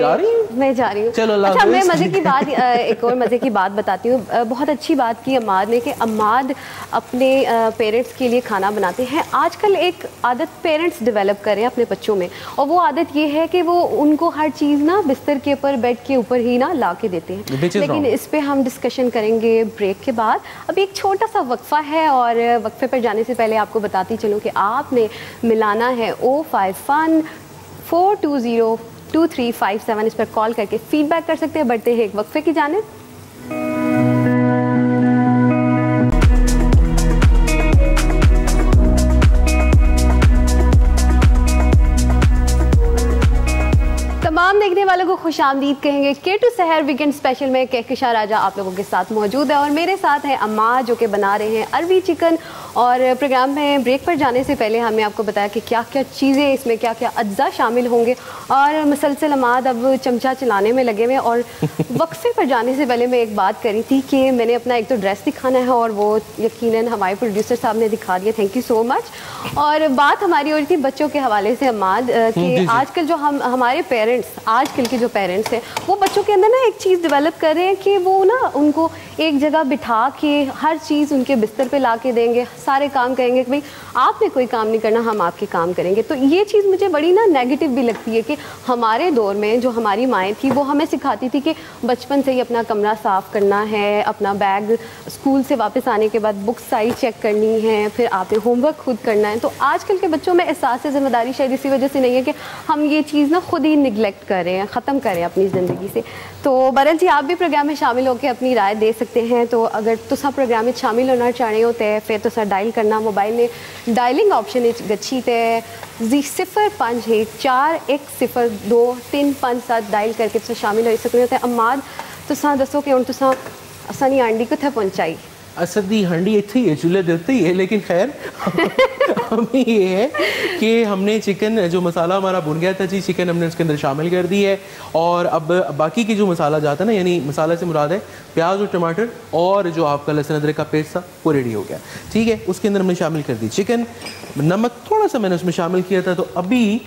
जा रही हूँ। चलो अच्छा, मैं मज़े की बात एक और मज़े की बात बताती हूँ। बहुत अच्छी बात की अमाद ने कि अमाद अपने पेरेंट्स के लिए खाना बनाते हैं। आजकल एक आदत पेरेंट्स डेवलप कर रहे हैं अपने बच्चों में, और वो आदत ये है कि वो उनको हर चीज़ ना बिस्तर के ऊपर, बेड के ऊपर ही ना ला के देते हैं। लेकिन इस पर हम डिस्कशन करेंगे ब्रेक के बाद। अभी एक छोटा सा वक्फा है, और वक्फे पर जाने से पहले आपको बताती चलूँ कि आपने मिलाना है 051 420 2357, इस पर कॉल करके फीडबैक कर सकते हैं। बढ़ते हैं एक वक्फे की जानिब। तमाम देखने वालों को खुश आमदीद कहेंगे। K2 सहर वीकेंड स्पेशल में कहकशा राजा आप लोगों के साथ मौजूद है, और मेरे साथ है अम्मा जो कि बना रहे हैं अरवी चिकन। और प्रोग्राम में ब्रेक पर जाने से पहले हमने आपको बताया कि क्या क्या चीज़ें इसमें, क्या क्या अज्जा शामिल होंगे, और मुसलसल अमाद अब चमचा चलाने में लगे हुए। और वक्फे पर जाने से पहले मैं एक बात करी थी कि मैंने अपना एक तो ड्रेस दिखाना है, और वो यकीनन हमारे प्रोड्यूसर साहब ने दिखा दिया, थैंक यू सो मच। और बात हमारी हो रही थी बच्चों के हवाले से अमाद, कि आजकल जो हमारे पेरेंट्स, आजकल के जो पेरेंट्स हैं वो बच्चों के अंदर ना एक चीज़ डेवलप कर रहे हैं कि वो ना उनको एक जगह बिठा के हर चीज़ उनके बिस्तर पे ला के देंगे, सारे काम कहेंगे कि भाई आपने कोई काम नहीं करना, हम आपके काम करेंगे। तो ये चीज़ मुझे बड़ी ना नेगेटिव भी लगती है कि हमारे दौर में जो हमारी माएँ थी वो हमें सिखाती थी कि बचपन से ही अपना कमरा साफ़ करना है, अपना बैग स्कूल से वापस आने के बाद बुक्स सारी चेक करनी है, फिर आपने होमवर्क खुद करना है। तो आजकल के बच्चों में एहसास ज़िम्मेदारी शायद इसी वजह से नहीं है कि हम ये चीज़ ना खुद ही निगलेक्ट कर रहे हैं, ख़त्म करें अपनी ज़िंदगी से। तो बरल जी, आप भी प्रोग्राम में शामिल होकर अपनी राय दे सकते हैं। तो अगर तुसा प्रोग्राम में शामिल होना चाह रहे हो तो फिर तुसा डायल करना मोबाइल ने डायलिंग ऑप्शन गच्छी ते 051410235 डायल करके तुसा शामिल हो सकते हो। अम्माद, तुसा दसो कि हुण तुसा असानी आंडी कुत्थे पहुंचाई? असदी हांडी इतनी ही है, चूल्हे देते ही है, लेकिन खैर हमें ये है कि हमने चिकन जो मसाला हमारा भुन गया था जी, चिकन हमने उसके अंदर शामिल कर दी है, और अब बाकी की जो मसाला जाता है ना, यानी मसाला से मुराद है प्याज और टमाटर और जो आपका लहसुन अदरक का पेस्ट था वो रेडी हो गया। ठीक है, उसके अंदर हमने शामिल कर दी चिकन, नमक थोड़ा सा मैंने उसमें शामिल किया था, तो अभी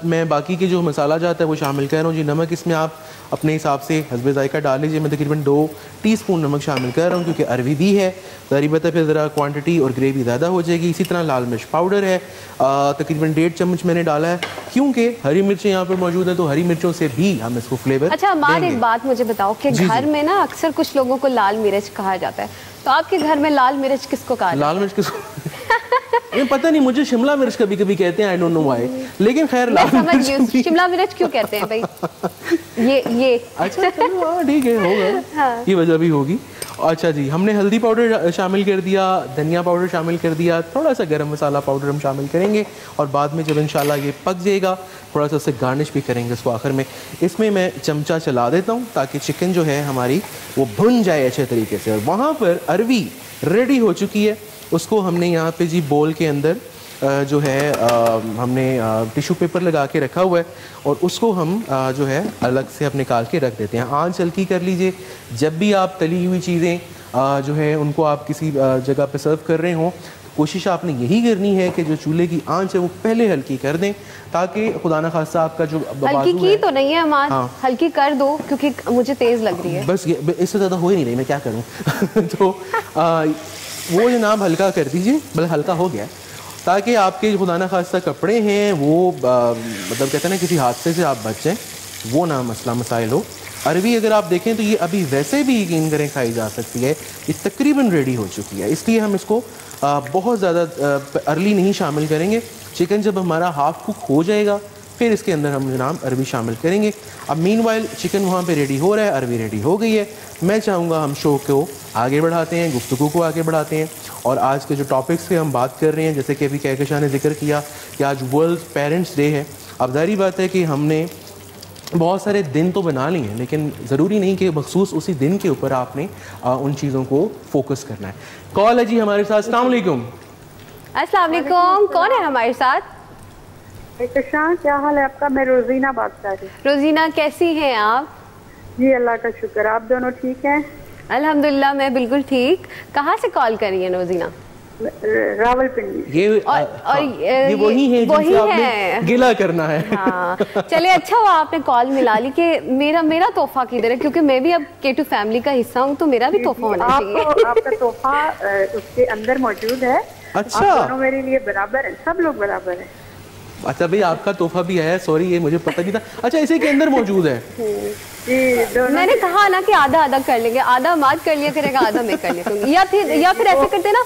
मैं बाकी के जो मसाला जाता है वो शामिल कर रहा हूँ जी। नमक इसमें आप अपने हिसाब से हस्बे जायका डाल लीजिए, मैं तकरीबन 2 टीस्पून नमक शामिल कर रहा हूँ क्योंकि अरवी भी है, ज़ाहिर बात है फिर ज़रा क्वांटिटी और ग्रेवी ज़्यादा हो जाएगी। इसी तरह लाल मिर्च पाउडर है, तकरीबन 1.5 चम्मच मैंने डाला है, क्योंकि हरी मिर्चें यहाँ पर मौजूद है तो हरी मिर्चों से भी हम इसको फ्लेवर। अच्छा अम्माद, एक बात मुझे बताओ कि घर में ना अक्सर कुछ लोगों को लाल मिर्च कहा जाता है, तो आपके घर में लाल मिर्च किसको कहा? लाल मिर्च किसको ये पता नहीं, मुझे शिमला मिर्च कभी कभी कहते हैं, आई डोंट नो व्हाई, लेकिन खैर लाल मिर्च शिमला मिर्च क्यों कहते हैं भाई? ये अच्छा चलो ठीक है, होगा हाँ। ये वजह भी होगी। अच्छा जी, हमने हल्दी पाउडर शामिल कर दिया, धनिया पाउडर शामिल कर दिया, थोड़ा सा गरम मसाला पाउडर हम शामिल करेंगे और बाद में जब इंशाल्लाह ये पक जाएगा थोड़ा सा उससे गार्निश भी करेंगे इसको आखिर में। इसमें मैं चमचा चला देता हूँ ताकि चिकन जो है हमारी वो भुन जाए अच्छे तरीके से। और वहाँ पर अरवी रेडी हो चुकी है, उसको हमने यहाँ पे जी बोल के अंदर जो है हमने टिश्यू पेपर लगा के रखा हुआ है और उसको हम जो है अलग से अपने निकाल के रख देते हैं। आंच हल्की कर लीजिए। जब भी आप तली हुई चीज़ें जो है उनको आप किसी जगह पे सर्व कर रहे हों, कोशिश आपने यही करनी है कि जो चूल्हे की आंच है वो पहले हल्की कर दें ताकि खुदा न खास्ता आपका जो हल्की की तो नहीं है अमाद, हाँ। हल्की कर दो क्योंकि मुझे तेज़ लग रही है। बस ये इससे ज़्यादा हो ही नहीं रही, मैं क्या करूँ तो वो जनाब हल्का कर दीजिए, मतलब हल्का हो गया ताकि आपके खुदा न खास्ता कपड़े हैं वो मतलब कहते हैं ना किसी हादसे से आप बच जाएँ, वो ना मसला मसाइल हो। अरवी अगर आप देखें तो ये अभी वैसे भी यकीन करें खाई जा सकती है, ये तकरीबन रेडी हो चुकी है, इसलिए हम इसको बहुत ज़्यादा अर्ली नहीं शामिल करेंगे। चिकन जब हमारा हाफ कुक हो जाएगा फिर इसके अंदर हम जनाब अरवी शामिल करेंगे। अब मीनवाइल चिकन वहाँ पे रेडी हो रहा है, अरवी रेडी हो गई है। मैं चाहूँगा हम शो को आगे बढ़ाते हैं, गुफ्तगू को आगे बढ़ाते हैं और आज के जो टॉपिक्स पे हम बात कर रहे हैं, जैसे कि अभी कहकशां ने जिक्र किया कि आज वर्ल्ड पेरेंट्स डे है। अब जाहिर बात है कि हमने बहुत सारे दिन तो बना लिए हैं लेकिन ज़रूरी नहीं कि मखसूस उसी दिन के ऊपर आपने उन चीज़ों को फोकस करना है। कॉल है जी हमारे साथ। अस्सलाम वालेकुम। अस्सलाम वालेकुम, कौन है हमारे साथ? कहकशां, क्या हाल है आपका? मैं रोजीना बात कर रही हूँ। रोजीना कैसी हैं आप? जी अल्लाह का शुक्र, आप दोनों ठीक हैं? अल्हम्दुलिल्लाह मैं बिल्कुल ठीक। कहाँ से कॉल कर रही है रोजीना? रावलपिंडी। ये वही है जिनसे आपने गिला करना है। हाँ चलिए, अच्छा हुआ आपने कॉल मिला ली कि मेरा तोहफा किधर है, क्योंकि मैं भी अब K2 फैमिली का हिस्सा हूँ तो मेरा भी तोहफा होना चाहिए। आपका तोहफा उसके अंदर मौजूद है। अच्छा, आप दोनों मेरे लिए बराबर है, सब लोग बराबर है। अच्छा भाई, आपका तोहफा भी है, सॉरी ये मुझे पता नहीं था। अच्छा, इसी के अंदर मौजूद है जी। मैंने कहा ना कि आधा आधा कर लेंगे, आधा माद कर लिया करेगा, आधा मैं कर लेता हूँ, या फिर ऐसे करते ना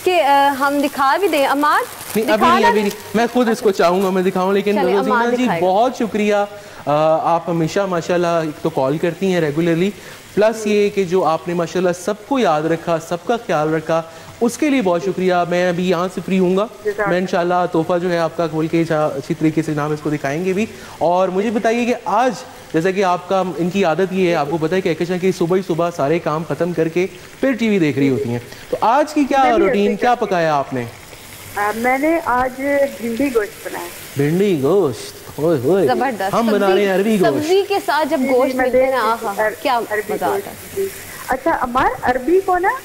कि हम दिखा भी दें। अमाद नहीं, अभी नहीं, मैं खुद इसको चाहूंगा मैं दिखाऊं, लेकिन रोजीना जी बहुत शुक्रिया। आप हमेशा माशाल्लाह एक तो कॉल करती हैं रेगुलरली, प्लस ये कि जो आपने माशाल्लाह सबको याद रखा, सबका ख्याल रखा, उसके लिए बहुत शुक्रिया। मैं अभी यहाँ से फ्री हूँगा, मैं इंशाल्लाह तोहफा जो है आपका खोल के अच्छी तरीके से नाम इसको दिखाएंगे भी। और मुझे बताइए कि आज जैसे कि आपका इनकी आदत ये है, आपको पता है कहकशां कि सुबह ही सुबह सारे काम खत्म करके फिर टीवी देख रही होती हैं, तो आज की क्या रूटीन, क्या पकाया आपने? मैंने आज भिंडी गोश्त बनाया। भिंडी गोश्त, जबरदस्त। हम बना रहे हैं अरबी गोश्त। सब्जी के साथ जब गोश्त मिलते हैं ना, क्या मजा आता है। अच्छा अमर, अरबी को ना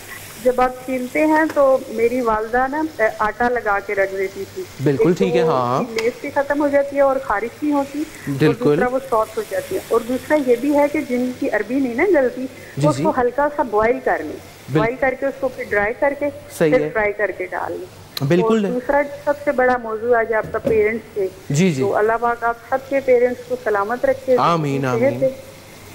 जब आप छीलते हैं तो मेरी वालदा ना आटा लगा के रख देती थी। बिल्कुल ठीक है, हाँ। लेस भी खत्म हो जाती है और खारिश नहीं होती, बिल्कुल। दूसरा वो सॉफ्ट हो जाती है। और दूसरा ये भी है कि जिनकी अरबी नहीं ना गलती, तो उसको हल्का सा बॉईल कर लें, बॉईल करके उसको फिर ड्राई करके फिर फ्राई करके डाल लें। बिल्कुल। दूसरा सबसे बड़ा मौजू आज आपका पेरेंट्स डे। जी जी, तो अल्लाह पाक आप सबके पेरेंट्स को सलामत रखे। आमीन आमीन।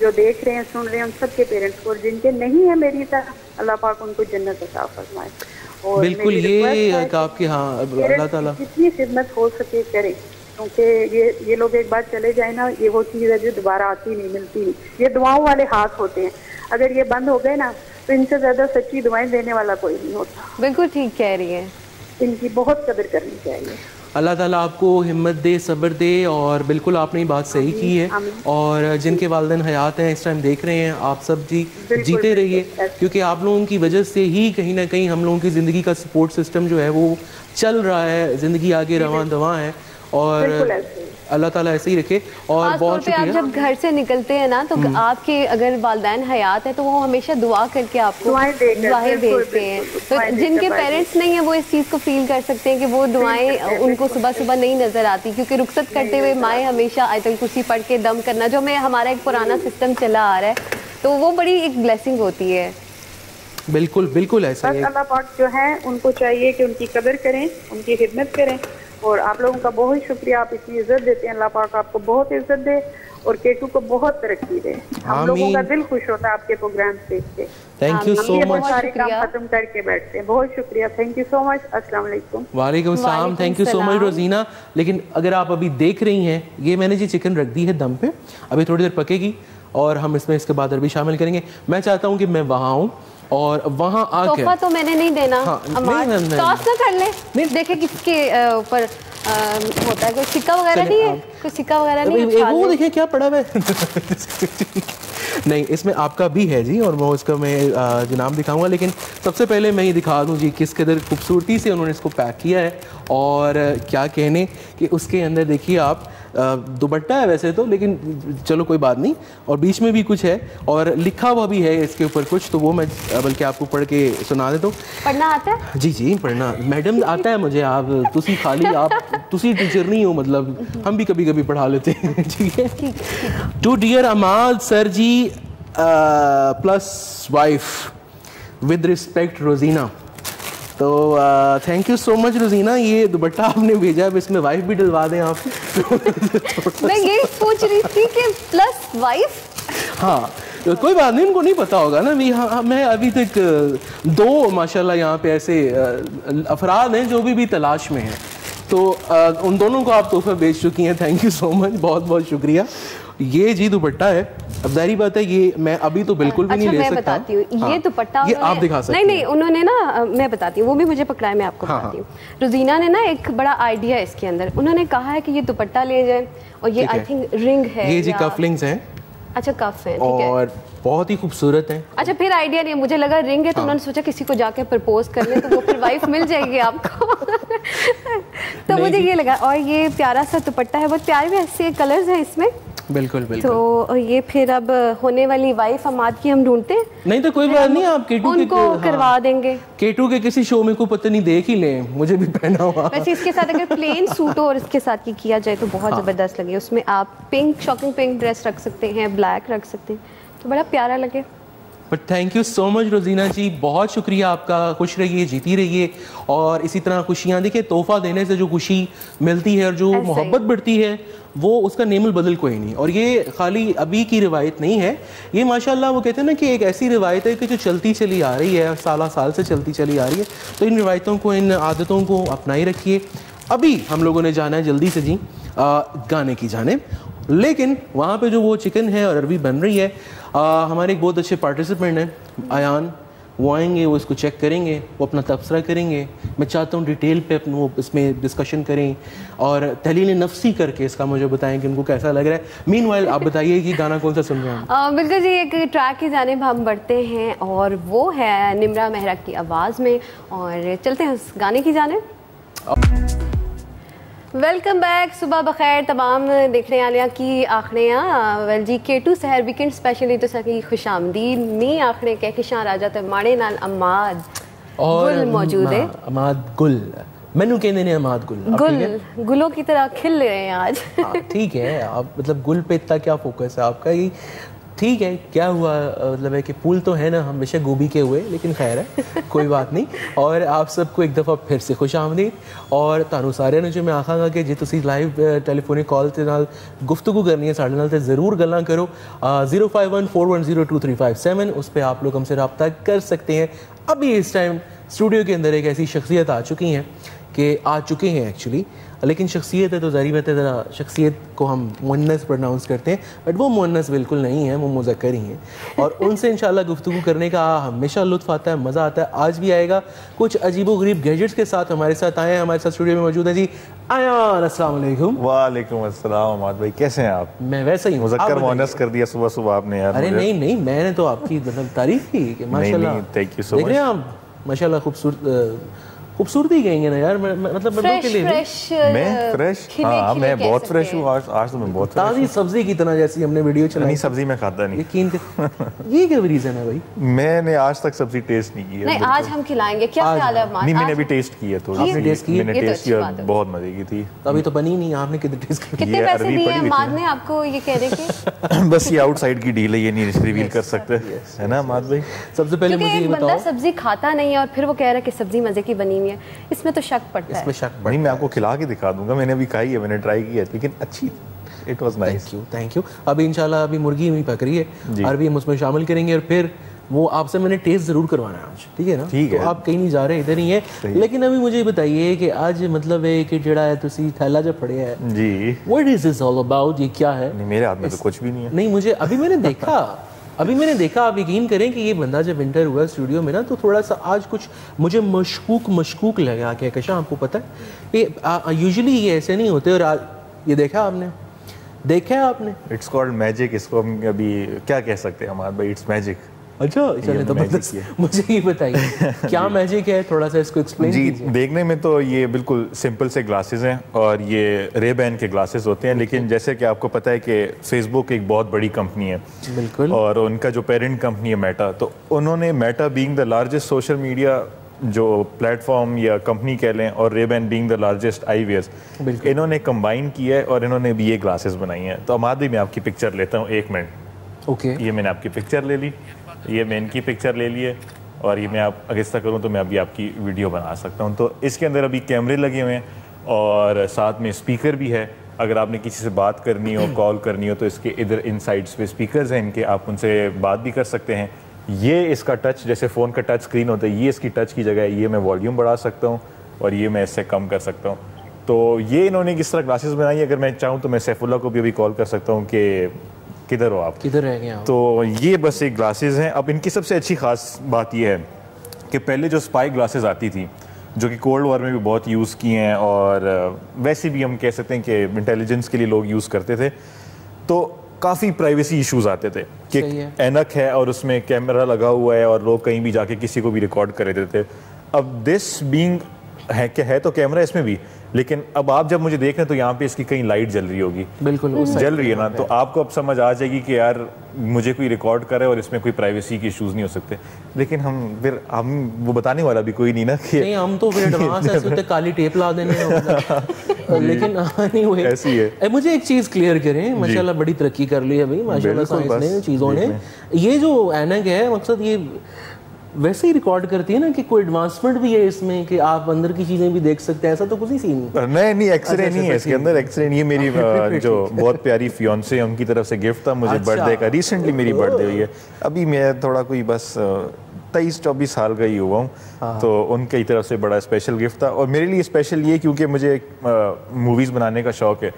जो देख रहे हैं सुन रहे हैं उन सबके पेरेंट्स को, और जिनके नहीं है मेरी तरह, अल्लाह पाक उनको जन्नत अता फरमाए। और बिल्कुल ये आपके, हाँ अल्लाह ताला जितनी खिदमत हो सके करें, क्योंकि ये लोग एक बार चले जाए ना, ये वो चीज़ है जो दोबारा आती नहीं, मिलती नहीं। ये दुआओं वाले हाथ होते हैं, अगर ये बंद हो गए ना तो इनसे ज़्यादा सच्ची दुआएं देने वाला कोई नहीं होता। बिल्कुल ठीक कह रही है, इनकी बहुत कदर करनी चाहिए। अल्लाह ताला आपको हिम्मत दे, सब्र दे। और बिल्कुल आपने बात सही की है। और जिनके वालिदैन हयात हैं इस टाइम देख रहे हैं, आप सब जी जीते रहिए, क्योंकि आप लोगों की वजह से ही कहीं ना कहीं हम लोगों की ज़िंदगी का सपोर्ट सिस्टम जो है वो चल रहा है, ज़िंदगी आगे रवां दवां है। और अल्लाह ताला ऐसे ही रखे। और बहुत शुक्रिया। आप जब घर से निकलते हैं ना, तो आपके अगर वालिदैन हयात है तो वो हमेशा दुआ करके आपको दुआएं भेजते हैं। तो जिनके पेरेंट्स नहीं है वो इस चीज़ को फील कर सकते हैं कि वो दुआएं उनको सुबह सुबह नहीं नजर आती, क्योंकि रुखसत करते हुए माएँ हमेशा आयतुल कुर्सी पढ़ के दम करना, जो हमें हमारा एक पुराना सिस्टम चला आ रहा है, तो वो बड़ी एक ब्लेसिंग होती है। बिल्कुल बिल्कुल ऐसा है। अल्लाह पाक जो है उनको चाहिए कि उनकी कदर करें, उनकी खिदमत करें। और आप लोगों का बहुत शुक्रिया, आप इतनी इज्जत देते हैं। अल्लाह पाक आपको बहुत इज्जत दे और K2 को बहुत तरक्की दे। हम लोगों का दिल खुश होता है आपके प्रोग्राम देख के। Thank you so much. सारे काम खत्म करके बैठते हैं। बहुत शुक्रिया, थैंक यू सो मच। अस्सलाम वालेकुम। वालेकुम सलाम, थैंक यू सो मच रोजीना। लेकिन अगर आप अभी देख रही हैं, ये मैंने जी चिकन रख दी है दम पे, अभी थोड़ी देर पकेगी और हम इसमें इसके बाद अरबी शामिल करेंगे। मैं चाहता हूँ कि मैं वहाँ आऊँ, और वहाँ आके तोहफा तो मैंने नहीं देना। हाँ, टॉस ना कर ले, देखे किसके ऊपर होता है, कोई सिक्का वगैरह नहीं है, कोई सिक्का वगैरह नहीं है। वो देखिए क्या पड़ा है। नहीं, इसमें आपका भी है जी, और वो इसका मैं जो नाम दिखाऊंगा, लेकिन सबसे पहले मैं ये दिखा दूं जी किस कदर खूबसूरती से उन्होंने इसको पैक किया है। और क्या कहने कि उसके अंदर देखिए आप दुपट्टा है वैसे तो, लेकिन चलो कोई बात नहीं, और बीच में भी कुछ है और लिखा हुआ भी है इसके ऊपर कुछ, तो वो मैं बल्कि आपको पढ़ के सुना दे। तो पढ़ना आता है जी? जी पढ़ना मैडम आता है मुझे, आप तुसी खाली आप तुसी टीचर नहीं हो, मतलब हम भी कभी कभी पढ़ा लेते हैं। ठीक है। To dear Amad sir ji plus wife with respect Rozina. तो थैंक यू सो मच रोजीना, ये दुपट्टा आपने भेजा है, इसमें वाइफ भी डलवा दें आप। मैं ये सोच रही थी कि प्लस वाइफ। हाँ तो कोई बात नहीं, उनको नहीं पता होगा ना भी। हाँ मैं अभी तक 2 माशाल्लाह यहाँ पे ऐसे अफराद हैं जो भी तलाश में हैं, तो उन दोनों को आप तोहफा भेज चुकी हैं। थैंक यू सो मच, बहुत बहुत शुक्रिया। ये जी दुपट्टा है, अब जाहिर बात है ये मैं अभी तो बिल्कुल भी नहीं ले सकता। मैं बताती हूँ, ये दुपट्टा ये आप दिखा सकते हैं। नहीं उन्होंने ना, मैं बताती हूँ, वो भी मुझे पकड़ा है, मैं आपको बताती हूँ। रोजीना ने ना एक बड़ा आइडिया इसके अंदर, उन्होंने कहा है कि ये दुपट्टा ले जाए, और ये आई थिंक रिंग है, ये जी कफलिंग्स हैं। अच्छा कफ है, और बहुत ही खूबसूरत है। अच्छा फिर आइडिया नहीं, मुझे लगा रिंग है, तो उन्होंने सोचा किसी को जाके प्रपोज कर ले, तो वो फिर वाइफ मिल जाएगी आपको। तो मुझे ये लगा, और ये प्यारा सा दुपट्टा है, बहुत प्यारे ऐसे कलर्स हैं इसमें। बिल्कुल बिल्कुल। तो ये फिर अब होने वाली वाइफ अमाद की हम ढूंढते हैं। नहीं तो कोई बात नहीं, आप केटू उनको करवा देंगे। केटू के किसी शो में को पता नहीं देख ही लें, मुझे भी पहना हुआ। वैसे इसके साथ अगर प्लेन सूट हो और इसके साथ की किया जाए तो बहुत जबरदस्त लगे। उसमें आप पिंक, शॉकिंग पिंक ड्रेस रख सकते हैं, ब्लैक रख सकते हैं, तो बड़ा प्यारा लगे। But thank you so much Rozina ji, बहुत शुक्रिया आपका। खुश रहिए, जीती रहिए, और इसी तरह खुशियाँ देखिए, तोहफा देने से जो खुशी मिलती है और जो मोहब्बत बढ़ती है, वो उसका नेमल बदल कोई नहीं। और ये खाली अभी की रिवायत नहीं है, ये माशाल्लाह वो कहते हैं ना कि एक ऐसी रिवायत है कि जो चलती चली आ रही है, साल से चलती चली आ रही है। तो इन रिवायतों को, इन आदतों को अपनाई रखिए। अभी हम लोगों ने जाना है जल्दी से जी गाने की जानिब, लेकिन वहाँ पे जो वो चिकन है और अरबी बन रही है, हमारे एक बहुत अच्छे पार्टिसिपेंट हैं आयान, वो आएंगे, वो इसको चेक करेंगे, वो अपना तबसरा करेंगे। मैं चाहता हूँ डिटेल पे अपने वो इसमें डिस्कशन करें और तहलील नफ्सी करके इसका मुझे बताएं कि उनको कैसा लग रहा है। मीनवाइल आप बताइए कि गाना कौन सा सुन रहे हैं? बिल्कुल जी, एक ट्रैक की जानिब हम बढ़ते हैं, और वो है निम्रा मेहरा की आवाज़ में, और चलते हैं उस गाने की जानिब। वेलकम बैक, सुबह बखैर तमाम देखने वाले की आखने वेल जी केटू सहर वीकेंड स्पेशली तो सकी खुश आमदीद मी आखने कह के शां राजा ते माड़े नाल अमाद और गुल मौजूद है। अमाद गुल, मैनू कहते हैं अमाद गुल, गुलों की तरह खिल रहे हैं आज। ठीक है, आप मतलब गुल पे इतना क्या फोकस है आपका? ये ठीक है, क्या हुआ मतलब है कि फूल तो है ना हमेशा गोभी के हुए, लेकिन खैर है कोई बात नहीं। और आप सबको एक दफ़ा फिर से खुश आमदीद, और तानू सारे ने जो मैं आखांगा कि जे तुसी लाइव टेलीफोनिक कॉल के नाल गुफ्तगू करनी है साढ़े नाल ते ज़रूर गल्लां करो। 0514102357 उस पर आप लोग हमसे रब्ता कर सकते हैं। अभी इस टाइम स्टूडियो के अंदर एक ऐसी शख्सियत आ चुकी हैं कि आ चुके हैं एक्चुअली, लेकिन शख्सियत है तो ज़ाहिर बात है ज़रा शख्सियत को हम मुअन्नस प्रोनाउंस करते हैं, बट वो मुअन्नस बिल्कुल नहीं है, वो मुज़क्कर ही हैं। और उनसे इंशाल्लाह गुफ्तगू करने का हमेशा लुत्फ़ आता है, मज़ा आता है, आज भी आएगा। कुछ अजीबोगरीब गैजेट्स के साथ हमारे साथ आए हैं, हमारे साथ स्टूडियो में मौजूद है जी आयान। अस्सलाम वालेकुम। वालेकुम अस्सलाम अमाद भाई, कैसे हैं आप? मैं वैसे ही हूँ। मुज़क्कर मुअन्नस कर दिया सुबह सुबह आपने यार। अरे नहीं, मैंने तो आपकी मतलब तारीफ की कि माशाल्लाह, थैंक यू सो मच। देख रहे हैं आप माशाल्लाह खूबसूरती कहेंगे ना यार, मतलब बंदों के लिए मैं फ्रेश, हाँ मैं बहुत फ्रेश हूँ आज तो मैं बहुत ताज़ी सब्जी की तरह, जैसी हमने वीडियो चलाई। नहीं सब्जी मैं खाता नहीं, यकीन ये क्या रीजन है भाई? मैंने आज तक सब्जी टेस्ट नहीं की है। नहीं आज हम खिलाएंगे, क्या ख्याल है? नहीं मैंने अभी टेस्ट की है, थोड़ी आपने टेस्ट की? मैंने टेस्ट किया, बहुत मजे की थी। अभी तो बनी नहीं, आपने कितने टेस्ट की? कितने पैसे दिए अमाद ने आपको ये कहने के? बस ये आउटसाइड की डील है, ये नहीं रिवील कर सकते, है ना अमाद भाई? सबसे पहले मुझे ये बताओ, बंदा सब्जी खाता नहीं है और फिर वो कह रहा है कि सब्जी मजे की बनी हुई है, इसमें तो शक पड़ता है। इसमें शक नहीं, मैं आपको खिला के दिखा दूंगा, मैंने अभी खाई है, मैंने ट्राई की है, लेकिन अच्छी, it was nice. Thank you. अभी इंशाल्लाह अभी मुर्गी हुई पक रही है, अरबी हम उसमें शामिल करेंगे, और फिर वो आपसे मैंने टेस्ट जरूर करवाना है आज, ठीक है ना? ठीक है, तो आप कहीं नहीं जा रहे, इधर ही है। लेकिन अभी मुझे बताइए कि आज मतलब है कि जेड़ा है तुसी थैला जो पड़े है जी, what is this all about? ये क्या है? नहीं मेरे हाथ में तो कुछ भी नहीं है। नहीं मुझे अभी मैंने देखा अभी मैंने देखा, आप यकीन करें कि ये बंदा जब इंटर हुआ स्टूडियो में ना, तो थोड़ा सा आज कुछ मुझे मशकूक लगा कि कशा आपको पता है ये यूजुअली ये ऐसे नहीं होते, और ये देखा आपने इट्स कॉल्ड मैजिक। इसको हम अभी क्या कह सकते हैं हमारे भाई, इट्स मैजिक। अच्छा चलिए, तो मुझे ये बताइए क्या मैजिक है, थोड़ा सा इसको एक्सप्लेन जी। कीजिए। देखने में तो ये बिल्कुल सिंपल से ग्लासेस हैं और ये रे-बैन के ग्लासेस होते हैं, लेकिन जैसे कि आपको पता है कि फेसबुक एक बहुत बड़ी कंपनी है, बिल्कुल, और उनका जो पेरेंट कंपनी है मेटा, तो उन्होंने Meta being the largest social media जो प्लेटफॉर्म या कंपनी कह लें, और रे-बैन बीइंग द लार्जेस्ट आईवियर्स, इन्होंने कंबाइन किया है और इन्होंने भी ये ग्लासेस बनाई हैं। तो अमादी मैं आपकी पिक्चर लेता हूँ, एक मिनट। ओके, ये मैंने आपकी पिक्चर ले ली, ये मैं इनकी पिक्चर ले लिए, और ये मैं आप अगेंस्ट करूँ तो मैं अभी आपकी वीडियो बना सकता हूँ। तो इसके अंदर अभी कैमरे लगे हुए हैं और साथ में स्पीकर भी है। अगर आपने किसी से बात करनी हो, कॉल करनी हो, तो इसके इधर इन साइड्स पे स्पीकर्स हैं इनके, आप उनसे बात भी कर सकते हैं। ये इसका टच, जैसे फ़ोन का टच स्क्रीन होता है, ये इसकी टच की जगह है। ये मैं वॉल्यूम बढ़ा सकता हूँ और ये मैं इससे कम कर सकता हूँ। तो ये इन्होंने किस तरह ग्लासेस बनाई है, अगर मैं चाहूँ तो मैं सैफुल्लाह को भी अभी कॉल कर सकता हूँ कि किधर हो आप, किधर रह गए। तो ये बस एक ग्लासेस हैं। अब इनकी सबसे अच्छी खास बात ये है कि पहले जो स्पाई ग्लासेस आती थी, जो कि कोल्ड वॉर में भी बहुत यूज़ की हैं, और वैसे भी हम कह सकते हैं कि इंटेलिजेंस के लिए लोग यूज़ करते थे, तो काफ़ी प्राइवेसी इश्यूज आते थे कि ऐनक है और उसमें कैमरा लगा हुआ है और लोग कहीं भी जाके किसी को भी रिकॉर्ड कर देते थे। अब दिस बीइंग है तो कैमरा इसमें भी, लेकिन अब आप जब मुझे देख रहे हैं तो यहाँ पे इसकी कहीं लाइट जल रही होगी, बिल्कुल जल रही है ना, तो आपको अब समझ आ जाएगी कि यार मुझे कोई रिकॉर्ड करे और इसमें कोई प्राइवेसी के इश्यूज नहीं हो सकते। लेकिन हम वो बताने वाला भी कोई नहीं ना कि नहीं, हम तो फिर एडवांस ऐसे काली टेप ला देने लेकिन नहीं ऐसी है। मुझे एक चीज क्लियर करें, माशाल्लाह बड़ी तरक्की कर ली है भाई, माशाल्लाह साइंस ने, चीजों ने। ये जो ऐनक है, मकसद ये वैसे ही रिकॉर्ड करती है ना कि कोई एडवांसमेंट भी है इसमें कि आप अंदर की चीजें भी देख सकते हैं, ऐसा तो कुछ ही सीन नहीं, एक्सरे नहीं है इसके अंदर, एक्सरे नहीं है। मेरी जो बहुत प्यारी फियांसे उनकी तरफ से गिफ्ट था मुझे बर्थडे का, रिसेंटली मेरी बर्थडे हुई है। अभी मैं थोड़ा कोई बस 23-24 साल का ही हुआ हूँ, तो उनकी तरफ से बड़ा स्पेशल गिफ्ट था। और मेरे लिए स्पेशल ये क्योंकि मुझे मूवीज़ बनाने का शौक है,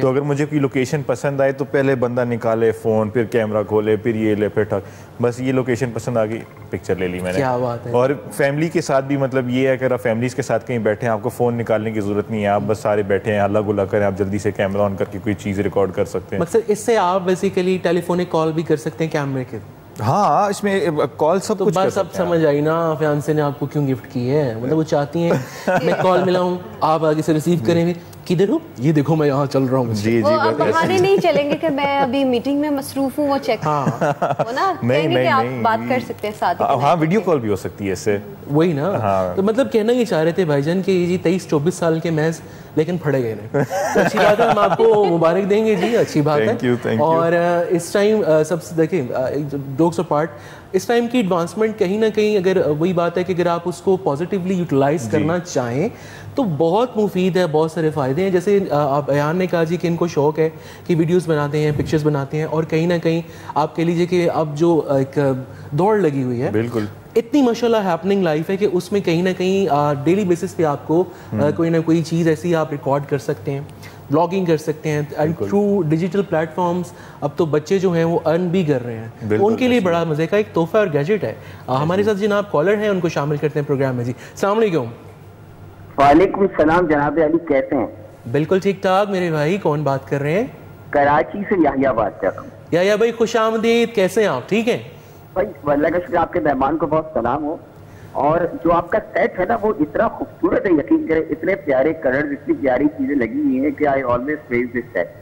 तो अगर मुझे कोई लोकेशन पसंद आए तो पहले बंदा निकाले फ़ोन, फिर कैमरा खोले, फिर ये ले, फिर ठक, बस ये लोकेशन पसंद आ गई, पिक्चर ले ली मैंने। क्या बात है। और फैमिली के साथ भी मतलब ये है, अगर आप फैमिलीज़ के साथ कहीं बैठे हैं, आपको फ़ोन निकालने की ज़रूरत नहीं है, आप बस सारे बैठे हैं, हल्ला गुल्ला करें, आप जल्दी से कैमरा ऑन करके कोई चीज़ रिकॉर्ड कर सकते हैं। मतलब इससे आप बेसिकली टेलीफोनिक कॉल भी कर सकते हैं कैमरे के। हाँ, इसमें कॉल सब तो कुछ बस अब समझ आई ना फियांसे ने आपको क्यों गिफ्ट की है। मतलब वो चाहती हैं मैं कॉल मिलाऊं, आप आगे से रिसीव करेंगे, किधर हो, ये देखो मैं यहाँ चल रहा हूँ। जी जी, अब बहाने नहीं चलेंगे कि मैं अभी मीटिंग में मसरूफ हूँ, वो चेक हो ना, नहीं, आप बात कर सकते हैं साथ। हाँ, वीडियो कॉल भी हो सकती है इससे, वही ना। हाँ। तो मतलब कहना ये चाह रहे थे भाईजान कि जी 23-24 साल के महज, लेकिन फड़े गए नहीं। तो अच्छी बात है, हम आपको मुबारक देंगे जी, अच्छी बात है। और इस टाइम सबसे देखें जोक्स अपार्ट, इस टाइम की एडवांसमेंट कहीं ना कहीं, अगर वही बात है कि अगर आप उसको पॉजिटिवली यूटिलाइज करना चाहें तो बहुत मुफीद है, बहुत सारे फ़ायदे हैं। जैसे आप अयान ने कहा जी कि इनको शौक़ है कि वीडियोस बनाते हैं, पिक्चर्स बनाते हैं, और कहीं ना कहीं आप कह लीजिए कि अब जो एक दौड़ लगी हुई है, बिल्कुल इतनी माशाल्लाह हैपनिंग लाइफ है कि उसमें कहीं ना कहीं डेली बेसिस पे आपको कोई ना कोई चीज़ ऐसी आप रिकॉर्ड कर सकते हैं, ब्लॉगिंग कर सकते हैं, एंड थ्रू डिजिटल प्लेटफॉर्म्स अब तो बच्चे जो हैं वो अर्न भी कर रहे हैं, तो उनके लिए बड़ा मज़े का एक तोहफा और गैजेट है। हमारे साथ जनाब कॉलर हैं, उनको शामिल करते हैं प्रोग्राम में। जी अस्सलाम वालेकुम। वालेकुम सलाम जनाब अली, कैसे हैं? बिल्कुल ठीक ठाक मेरे भाई, कौन बात कर रहे हैं? कराची से याहिया बात कर रहा हूँ। याहिया भाई खुशामदीद, कैसे हैं आप? ठीक हैं भाई, अल्लाह का शुक्र, आपके मेहमान को बहुत सलाम हो। और जो आपका सेट है ना वो इतना खूबसूरत है, यकीन करें, इतने प्यारे कलर, इतनी प्यारी चीजें लगी हुई हैं कि I always praise this set.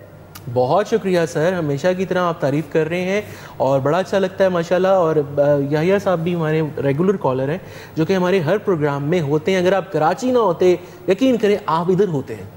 बहुत शुक्रिया सर, हमेशा की तरह आप तारीफ़ कर रहे हैं और बड़ा अच्छा लगता है माशाल्लाह। और याहिया साहब भी हमारे रेगुलर कॉलर हैं जो कि हमारे हर प्रोग्राम में होते हैं। अगर आप कराची ना होते, यकीन करें आप इधर होते हैं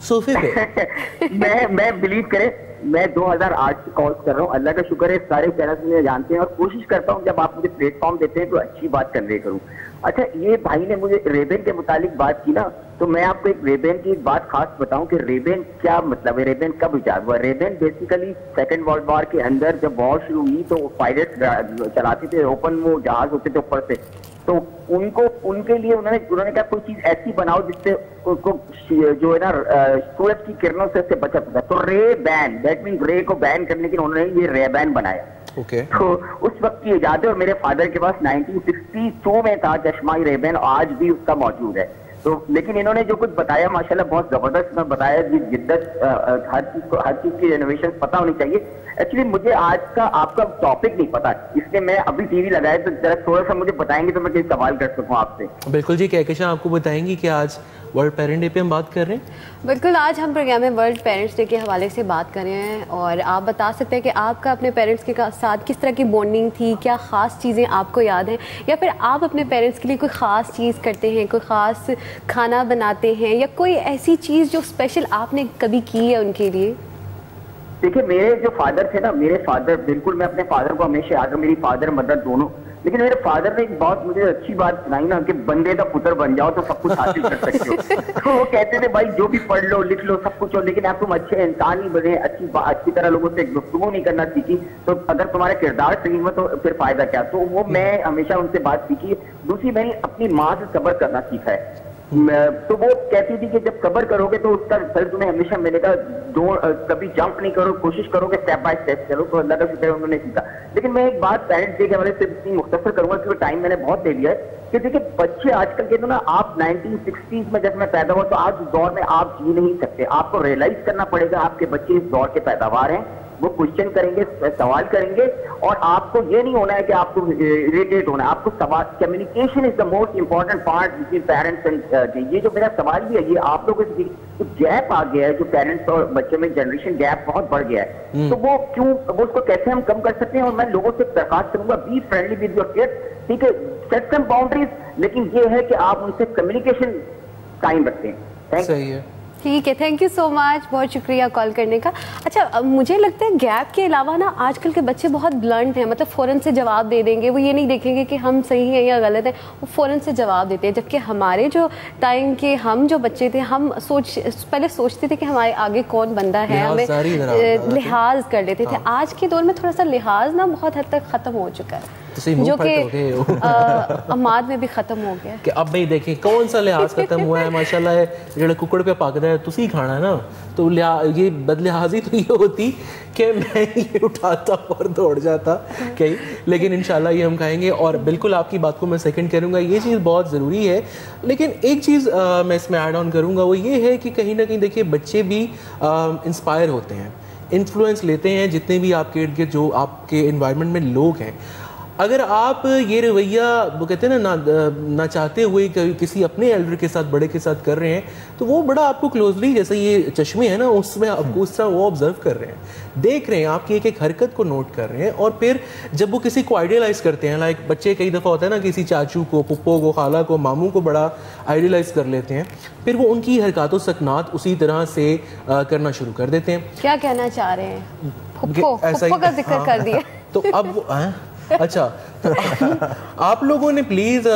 सोफे पे। मैं बिलीव करें, मैं 2008 से कॉल कर रहा हूँ, अल्लाह का शुक्र है सारे चैनल्स मुझे जानते हैं, और कोशिश करता हूँ जब आप मुझे प्लेटफॉर्म देते हैं तो अच्छी बात कन्वे करूँ। अच्छा, ये भाई ने मुझे रेबेन के मुतालिक बात की ना, तो मैं आपको एक रेबेन की एक बात खास बताऊं कि रेबेन क्या मतलब है, रेबेन कब इजाद हुआ। रेबेन बेसिकली सेकेंड वर्ल्ड वॉर के अंदर जब वॉर शुरू हुई तो पायलट चलाते थे, ओपन वो जहाज होते थे ऊपर से, तो उनके लिए उन्होंने कहा कोई चीज ऐसी बनाओ जिससे उनको जो है ना सूरज की किरणों से बचा सकता। तो रे बैन, दैट मीन रे को बैन करने के लिए उन्होंने ये रे बैन बनाया। ओके। तो उस वक्त की याद है, और मेरे फादर के पास 1962 में था चश्मा रेबन, आज भी उसका मौजूद है। तो लेकिन इन्होंने जो कुछ बताया माशाल्लाह बहुत जबरदस्त में बताया, जिद्दत, हर चीज की रेनोवेशन पता होनी चाहिए। एक्चुअली मुझे आज का आपका टॉपिक नहीं पता, इसलिए मैं अभी टीवी लगाया, तो जरा थोड़ा सा मुझे बताएंगे तो मैं कोई सवाल कर सकूं आपसे। बिल्कुल जी, कहकशां आपको बताएंगी कि आज वर्ल्ड पेरेंट डे पे हम बात कर रहे हैं। बिल्कुल, आज हम प्रोग्राम में वर्ल्ड पेरेंट्स डे के हवाले से बात कर रहे हैं, और आप बता सकते हैं कि आपका अपने पेरेंट्स के साथ किस तरह की बॉन्डिंग थी, क्या ख़ास चीज़ें आपको याद हैं, या फिर आप अपने पेरेंट्स के लिए कोई ख़ास चीज़ करते हैं, कोई ख़ास खाना बनाते हैं, या कोई ऐसी चीज़ जो स्पेशल आपने कभी की है उनके लिए। देखिए, मेरे जो फादर थे ना, मेरे फादर, बिल्कुल मैं अपने फादर को हमेशा याद हूँ, मेरी फादर मदर दोनों। लेकिन मेरे फादर ने एक बहुत मुझे अच्छी बात सुनाई ना, कि बंदे का पुत्र बन जाओ तो सब कुछ हासिल कर सकते हो। तो वो कहते थे भाई जो भी पढ़ लो लिख लो सब कुछ हो, लेकिन आप तुम अच्छे इंसान ही बने, अच्छी तरह लोगों से गुफ्तगू नहीं करना सीखी, तो अगर तुम्हारा किरदार सही हुआ तो फिर फायदा क्या। तो वो मैं हमेशा उनसे बात सीखी। दूसरी, मैंने अपनी माँ से सब्र करना सीखा है। तो वो कहती थी कि जब सब्र करोगे तो उसका रिजल्ट तुम्हें हमेशा मिलेगा, कभी जंप नहीं करो, कोशिश करोगे स्टेप बाय स्टेप चलो। तो अल्लाह का शुक्र है उन्होंने सीखा। लेकिन मैं एक बात पेरेंट्स डे के हवाले से इतनी मुख्तसर करूंगा क्योंकि टाइम मैंने बहुत दे दिया है, कि देखिए बच्चे आजकल के तो ना, आप 1960s में जब मैं पैदा हुआ तो आज उस दौर में आप जी नहीं सकते। आपको रियलाइज करना पड़ेगा आपके बच्चे इस दौर के पैदावार हैं, वो क्वेश्चन करेंगे, सवाल करेंगे, और आपको ये नहीं होना है कि आपको इरिटेट होना है, आपको सवाल, communication is the most important part between parents and ये जो मेरा सवाल भी है, ये आप लोगों से तो गैप आ गया है, जो पेरेंट्स और बच्चे में जनरेशन गैप बहुत बढ़ गया है, तो वो क्यों, वो उसको कैसे हम कम कर सकते हैं। और मैं लोगों से दरखास्त करूंगा, be friendly with your kids, ठीक है, सेट सम बाउंड्रीज, लेकिन ये है कि आप उनसे कम्युनिकेशन कायम रखते हैं। सही है, ठीक है, थैंक यू सो मच, बहुत शुक्रिया कॉल करने का। अच्छा, मुझे लगता है गैप के अलावा ना आजकल के बच्चे बहुत ब्लंट हैं, मतलब फ़ौरन से जवाब दे देंगे, वो ये नहीं देखेंगे कि हम सही हैं या गलत हैं, वो फ़ौरन से जवाब देते हैं। जबकि हमारे जो टाइम के हम जो बच्चे थे, हम पहले सोचते थे कि हमारे आगे कौन बंदा है, हमें लिहाज कर लेते थे। आज के दौर में थोड़ा सा लिहाज ना बहुत हद तक ख़त्म हो चुका है, जो कि अमाद में भी खत्म हो गया कि अब भाई देखें कौन सा लिहाज खत्म हुआ है। माशाल्लाह जो कुकड़ पे पकदा है तुसी खाना है ना, तो ये बदलिहाजी तो ये होती कि मैं ये उठाता और दौड़ जाता कहीं, लेकिन इंशाल्लाह ये हम खाएंगे। और बिल्कुल आपकी बात को मैं सेकंड करूंगा, ये चीज़ बहुत ज़रूरी है। लेकिन एक चीज़ मैं इसमें ऐड ऑन करूंगा, वो ये है कि कहीं ना कहीं देखिए बच्चे भी इंस्पायर होते हैं, इन्फ्लुएंस लेते हैं जितने भी आपके इर्द गिर्द जो आपके इन्वायरमेंट में लोग हैं। अगर आप ये रवैया वो कहते हैं ना चाहते हुए किसी अपने एल्डर के साथ, बड़े के साथ कर रहे हैं, तो वो बड़ा आपको क्लोजली, जैसे ये चश्मे है ना, उसमें आपको उस तरह वो ऑब्जर्व कर रहे हैं, देख रहे हैं, आपकी एक एक हरकत को नोट कर रहे हैं। और फिर जब वो किसी को आइडियलाइज करते हैं, लाइक बच्चे कई दफ़ा होता है ना, किसी चाचू को, पुप्पो को, खाला को, मामू को बड़ा आइडियलाइज कर लेते हैं, फिर वो उनकी हरकत सकनात उसी तरह से करना शुरू कर देते हैं। क्या कहना चाह रहे हैं? पुप्पो का जिक्र कर दिया तो अब अच्छा, तो आप लोगों ने प्लीज़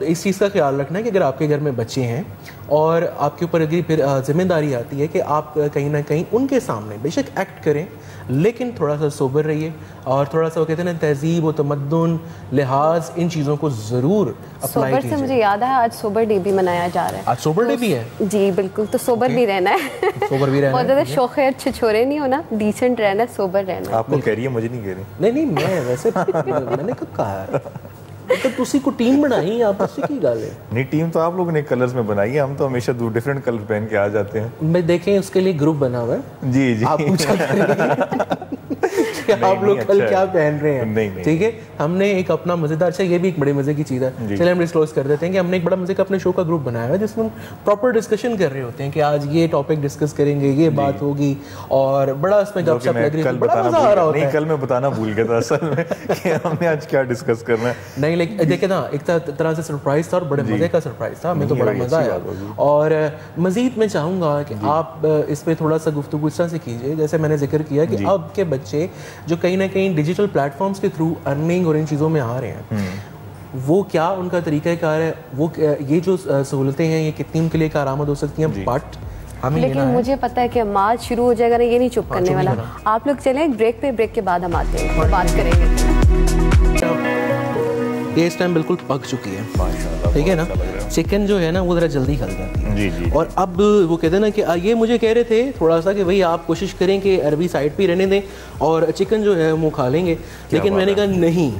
इस चीज़ का ख्याल रखना है कि अगर आपके घर में बच्चे हैं और आपके ऊपर अगर फिर जिम्मेदारी आती है कि आप कहीं ना कहीं उनके सामने बेशक एक्ट करें, लेकिन थोड़ा सा सोबर रहिए, और थोड़ा सा वो कहते हैं ना तहजीब व तमद्दुन, लिहाज, इन चीज़ों को ज़रूर अप्लाई कीजिए। से मुझे याद है आज सोबर डे भी मनाया जा रहा है। आज सोबर डे भी है? जी बिल्कुल, तो सोबर भी रहना है, सोबर भी रहना है, बहुत ज़्यादा शौक़ छिछोरे नहीं होना, डिसेंट रहना, सोबर रहना। आपको कह रही है, मुझे नहीं कह रही। नहीं मैं वैसे मैंने कब कहा है, तो तुसी को टीम बनाई आप उसी की गल है। नहीं, टीम तो आप लोगों ने कलर्स में बनाई है, हम तो हमेशा डिफरेंट कलर पहन के आ जाते हैं। मैं देखें उसके लिए ग्रुप बना हुआ है। जी जी, आप पूछा आप लोग कल क्या पहन रहे हैं, ठीक है। हमने एक अपना मजेदार, अच्छा ये भी एक बड़े मजे की चीज है, चलिए हम डिस्क्लोज कर देते हैं कि हमने एक बड़ा मजे का अपने शो का ग्रुप बनाया है, जिसमें हम प्रॉपर डिस्कशन कर रहे होते हैं कि आज ये टॉपिक डिस्कस करेंगे, ये बात होगी, और बड़ा उसमें गपशप लग रही है, बड़ा मजा आ रहा होता है। कल मैं बताना भूल गया था असल में कि हमने आज क्या डिस्कस करना है। नहीं, लेकिन देखिए ना, एक तरह से सरप्राइज था और बड़े मजे का सरप्राइज था, हमें तो बड़ा मजा आया। और मजीद मैं चाहूंगा कि आप इस पे थोड़ा सा गुफ्तगू इस तरह से कीजिए, जैसे मैंने जिक्र किया कि अब के बच्चे जो कहीं ना कहीं डिजिटल प्लेटफॉर्म्स के थ्रू अर्निंग और इन चीज़ों में आ रहे हैं, वो क्या उनका तरीक़ाकार है, वो ये जो सहूलतें हैं ये कितनी उनके लिए कारआमद हो सकती हैं। बट लेकिन मुझे पता है कि मार्च शुरू हो जाएगा ना, ये नहीं चुप करने वाला। आप लोग चलें ब्रेक पे, ब्रेक के बाद हम आते हैं और बात करेंगे। ये इस टाइम बिल्कुल पक चुकी है, ठीक है ना। चिकन जो है ना वो ज़रा जल्दी गल जाती है। जी जी। और अब वो कहते हैं ना कि ये मुझे कह रहे थे थोड़ा सा कि भाई आप कोशिश करें कि अरबी साइड पे रहने दें और चिकन जो है वो खा लेंगे, लेकिन मैंने कहा नहीं,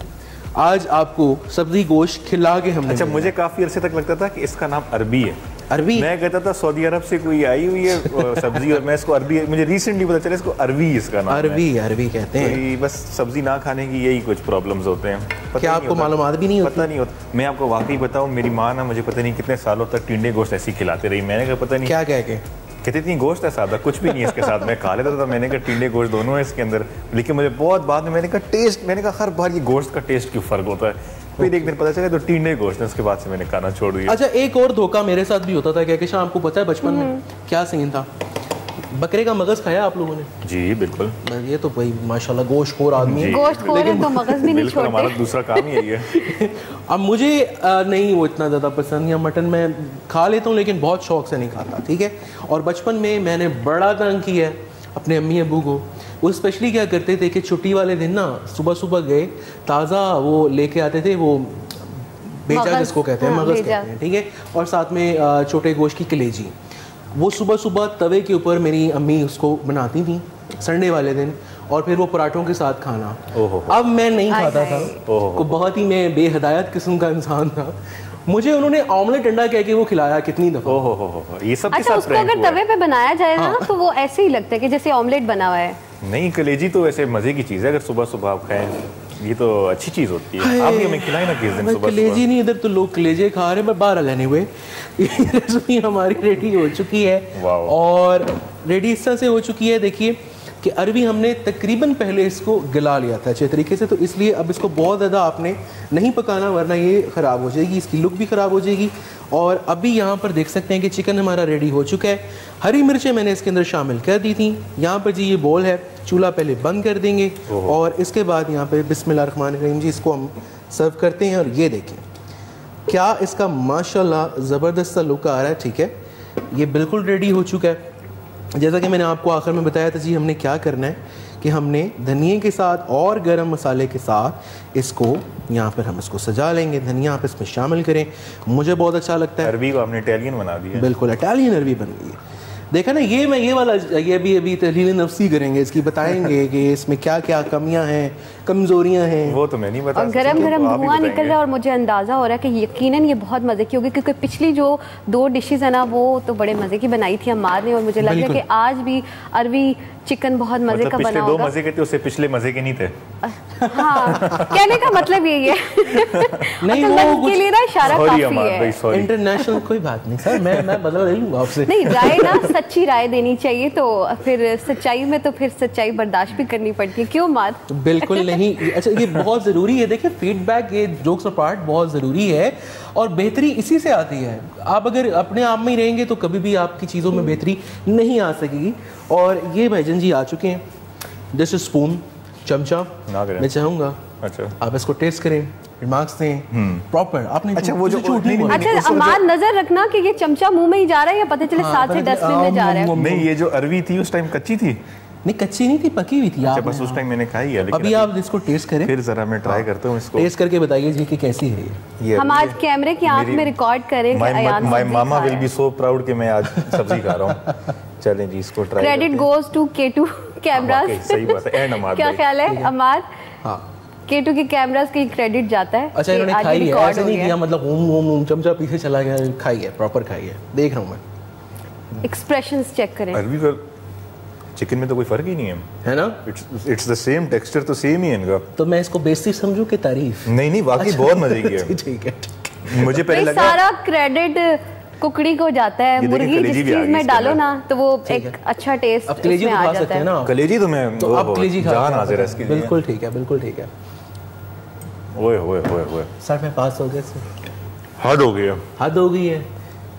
आज आपको सब्जी गोश्त खिला के हमने। अच्छा, मुझे काफ़ी अरसे तक लगता था कि इसका नाम अरबी है। अरबी? मैं कहता था सऊदी अरब से कोई आई हुई है सब्जी और मैं इसको अरबी, मुझे रिसेंटली पता चला इसको अरबी इसका नाम है। अरबी कहते हैं। तो बस सब्जी ना खाने की यही कुछ प्रॉब्लम्स होते हैं। क्या आपको मालूमात भी नहीं होती? पता नहीं होता। मैं आपको वाकई बताऊं, मेरी माँ ना मुझे पता नहीं कितने सालों तक टिंडे गोश्त ऐसी खिलाते रही। मैंने कहा पता नहीं क्या कह के कहती इतनी गोश्त है, सादा कुछ भी नहीं है इसके साथ। मैं खा लेता था, मैंने कहा टिंडे गोश्त दोनों है इसके अंदर, लेकिन मुझे बहुत बाद में मैंने कहा टेस्ट, मैंने कहा हर बार ये गोश्त का टेस्ट क्यों फ़र्क होता है। फिर एक दिन पता चला तो टिंडे गोश्त है, उसके बाद से मैंने खाना छोड़ दिया। अच्छा, एक और धोखा मेरे साथ भी होता था क्या कि शाम आपको पता है बचपन में क्या सीन था? बकरे का मगज खाया आप लोगों ने? जी बिल्कुल। ये तो भाई माशाल्लाह गोश्तखोर आदमी है। गोश्तखोर है तो मगज भी नहीं छोड़ते। हमारा दूसरा काम ही यही है। अब मुझे नहीं वो इतना ज़्यादा पसंद, या मटन मैं खा लेता हूँ लेकिन बहुत शौक से नहीं खाता, ठीक है। और बचपन में मैंने बड़ा तंग किया है अपने अम्मी अबू को। वो स्पेशली क्या करते थे कि छुट्टी वाले दिन ना सुबह सुबह गए, ताज़ा वो लेके आते थे, वो बेजा जिसको कहते हैं, मगज कहते हैं, ठीक है, और साथ में छोटे गोश्त की कलेजी। वो सुबह सुबह तवे के ऊपर मेरी अम्मी उसको बनाती थी संडे वाले दिन, और फिर वो पराठों के साथ खाना। अब मैं नहीं खाता था, को बहुत ही मैं बेहदायत किस्म का इंसान था। मुझे उन्होंने ऑमलेट अंडा कह के वो खिलाया कितनी दफा। ये सब अच्छा, उसको अगर तवे पे बनाया जाए ना तो वो ऐसे ही लगता है कि जैसे ऑमलेट बना हुआ है। नहीं, कलेजी तो वैसे मजे की चीज है, अगर सुबह सुबह आप खाएं ये तो अच्छी चीज होती है। आप भी हमें खिलाएं ना किस दिन सुबह। कलेजी नहीं, इधर तो लोग कलेजे खा रहे हैं, पर बाहर लेने हुए रेसिपी हमारी रेडी हो चुकी है। और रेडी इस तरह से हो चुकी है, देखिए कि अरबी हमने तकरीबन पहले इसको गला लिया था अच्छे तरीके से, तो इसलिए अब इसको बहुत ज़्यादा आपने नहीं पकाना, वरना ये ख़राब हो जाएगी, इसकी लुक भी ख़राब हो जाएगी। और अभी यहाँ पर देख सकते हैं कि चिकन हमारा रेडी हो चुका है। हरी मिर्चें मैंने इसके अंदर शामिल कर दी थी। यहाँ पर जी ये बोल है, चूल्हा पहले बंद कर देंगे और इसके बाद यहाँ पर बिस्मिल्लाहिर्रहमानिर्रहीम जी इसको हम सर्व करते हैं। और ये देखें क्या इसका माशाल्लाह ज़बरदस्त सा लुक आ रहा है, ठीक है। ये बिल्कुल रेडी हो चुका है। जैसा कि मैंने आपको आखिर में बताया था जी, हमने क्या करना है कि हमने धनिए के साथ और गरम मसाले के साथ इसको यहाँ पर हम इसको सजा लेंगे। धनिया आप इसमें शामिल करें, मुझे बहुत अच्छा लगता है। अरबी को आपने इटालियन बना दिया। बिल्कुल इटालियन अरबी बन गई है। देखा ना, ये मैं ये वाला ये अभी तहलील नफ्सी करेंगे, इसकी बताएंगे कि इसमें क्या क्या कमियां हैं, कमजोरियां हैं। वो तो मैं नहीं बता। और गरम गरम धुआं निकल रहा है और मुझे अंदाज़ा हो रहा है कि यकीनन ये बहुत मज़े की होगी, क्योंकि पिछली जो 2 डिशेस है ना वो तो बड़े मज़े की बनाई थी अम्मार ने, और मुझे लग रहा है कि आज भी अरबी चिकन बहुत मज़े का बना होगा। 2 मज़े के थे, उससे पिछले मज़े के नहीं थे। हाँ, कहने का मतलब यही है। नहीं वो के लिए ना इशारा काफी है। इंटरनेशनल कोई बात नहीं सर, मैं बदला ले लूंगा आपसे। नहीं, राय ना सच्ची राय देनी चाहिए, तो फिर सच्चाई में तो फिर सच्चाई बर्दाश्त भी करनी पड़ती है, क्यों मात? बिल्कुल नहीं। अच्छा, ये बहुत ज़रूरी है। देखिए फीडबैक, ये जोक्स अपार्ट, बहुत ज़रूरी है और बेहतरी इसी से आती है। आप अगर अपने आप में ही रहेंगे तो कभी भी आपकी चीज़ों में बेहतरी नहीं आ सकेगी। और ये भाईजान जी आ चुके हैं, दिस स्पून, चमचा मैं चाहूँगा अच्छा आप इसको टेस्ट करें, रिमार्क्स दें प्रॉपर। आपने अच्छा वो जो अच्छा अमार नजर रखना कि ये चमचा मुंह में ही जा रहा है या पता चले साथ से डस्टबिन में जा रहा है। नहीं, ये जो अरवी थी उस टाइम कच्ची थी। नहीं कच्ची नहीं थी, पकी हुई थी। अच्छा, बस उस टाइम मैंने खाई है। अभी आप इसको टेस्ट करें, फिर जरा मैं ट्राई करता हूँ इसको। टेस्ट करके बताइए जी कि कैसी है ये। हम आज कैमरे की आंख में रिकॉर्ड करें कि Ayaan my mama will be so proud कि मैं आज सब्जी खा रहा हूँ। चलें जी, इसको ट्राई करते हैं। Credit goes to K2 cameras. सही बात है। एंड अमार क्या ख्याल है अमार? हां, K2 के कैमरास की क्रेडिट जाता है। अच्छा, इन्होंने खाई है, ऐसे नहीं किया मतलब ओम ओम ओम चमचा पीछे चला गया, खाई है, प्रॉपर खाई है। देख रहा हूं मैं, एक्सप्रेशंस चेक करें। अरबी का चिकन में तो कोई फर्क ही नहीं है ना? इट्स द सेम टेक्सचर, तो सेम ही है इनका। तो मैं इसको बेइज्जती समझूं कि तारीफ? नहीं वाकई बहुत मजे की है। ठीक है, मुझे पहले लगा सारा क्रेडिट कुकड़ी को जाता है। मुर्गी जिस चीज में डालो ना तो वो एक अच्छा टेस्ट अब कलेजी तो खा सकते हैं ना। कलेजी तो मैं तो अब कलेजी खा जान हाजिर है इसकी। बिल्कुल ठीक है, बिल्कुल ठीक है। ओए ओए ओए ओए सर मैं पास हो गया सर। हद हो गई है, हद हो गई है।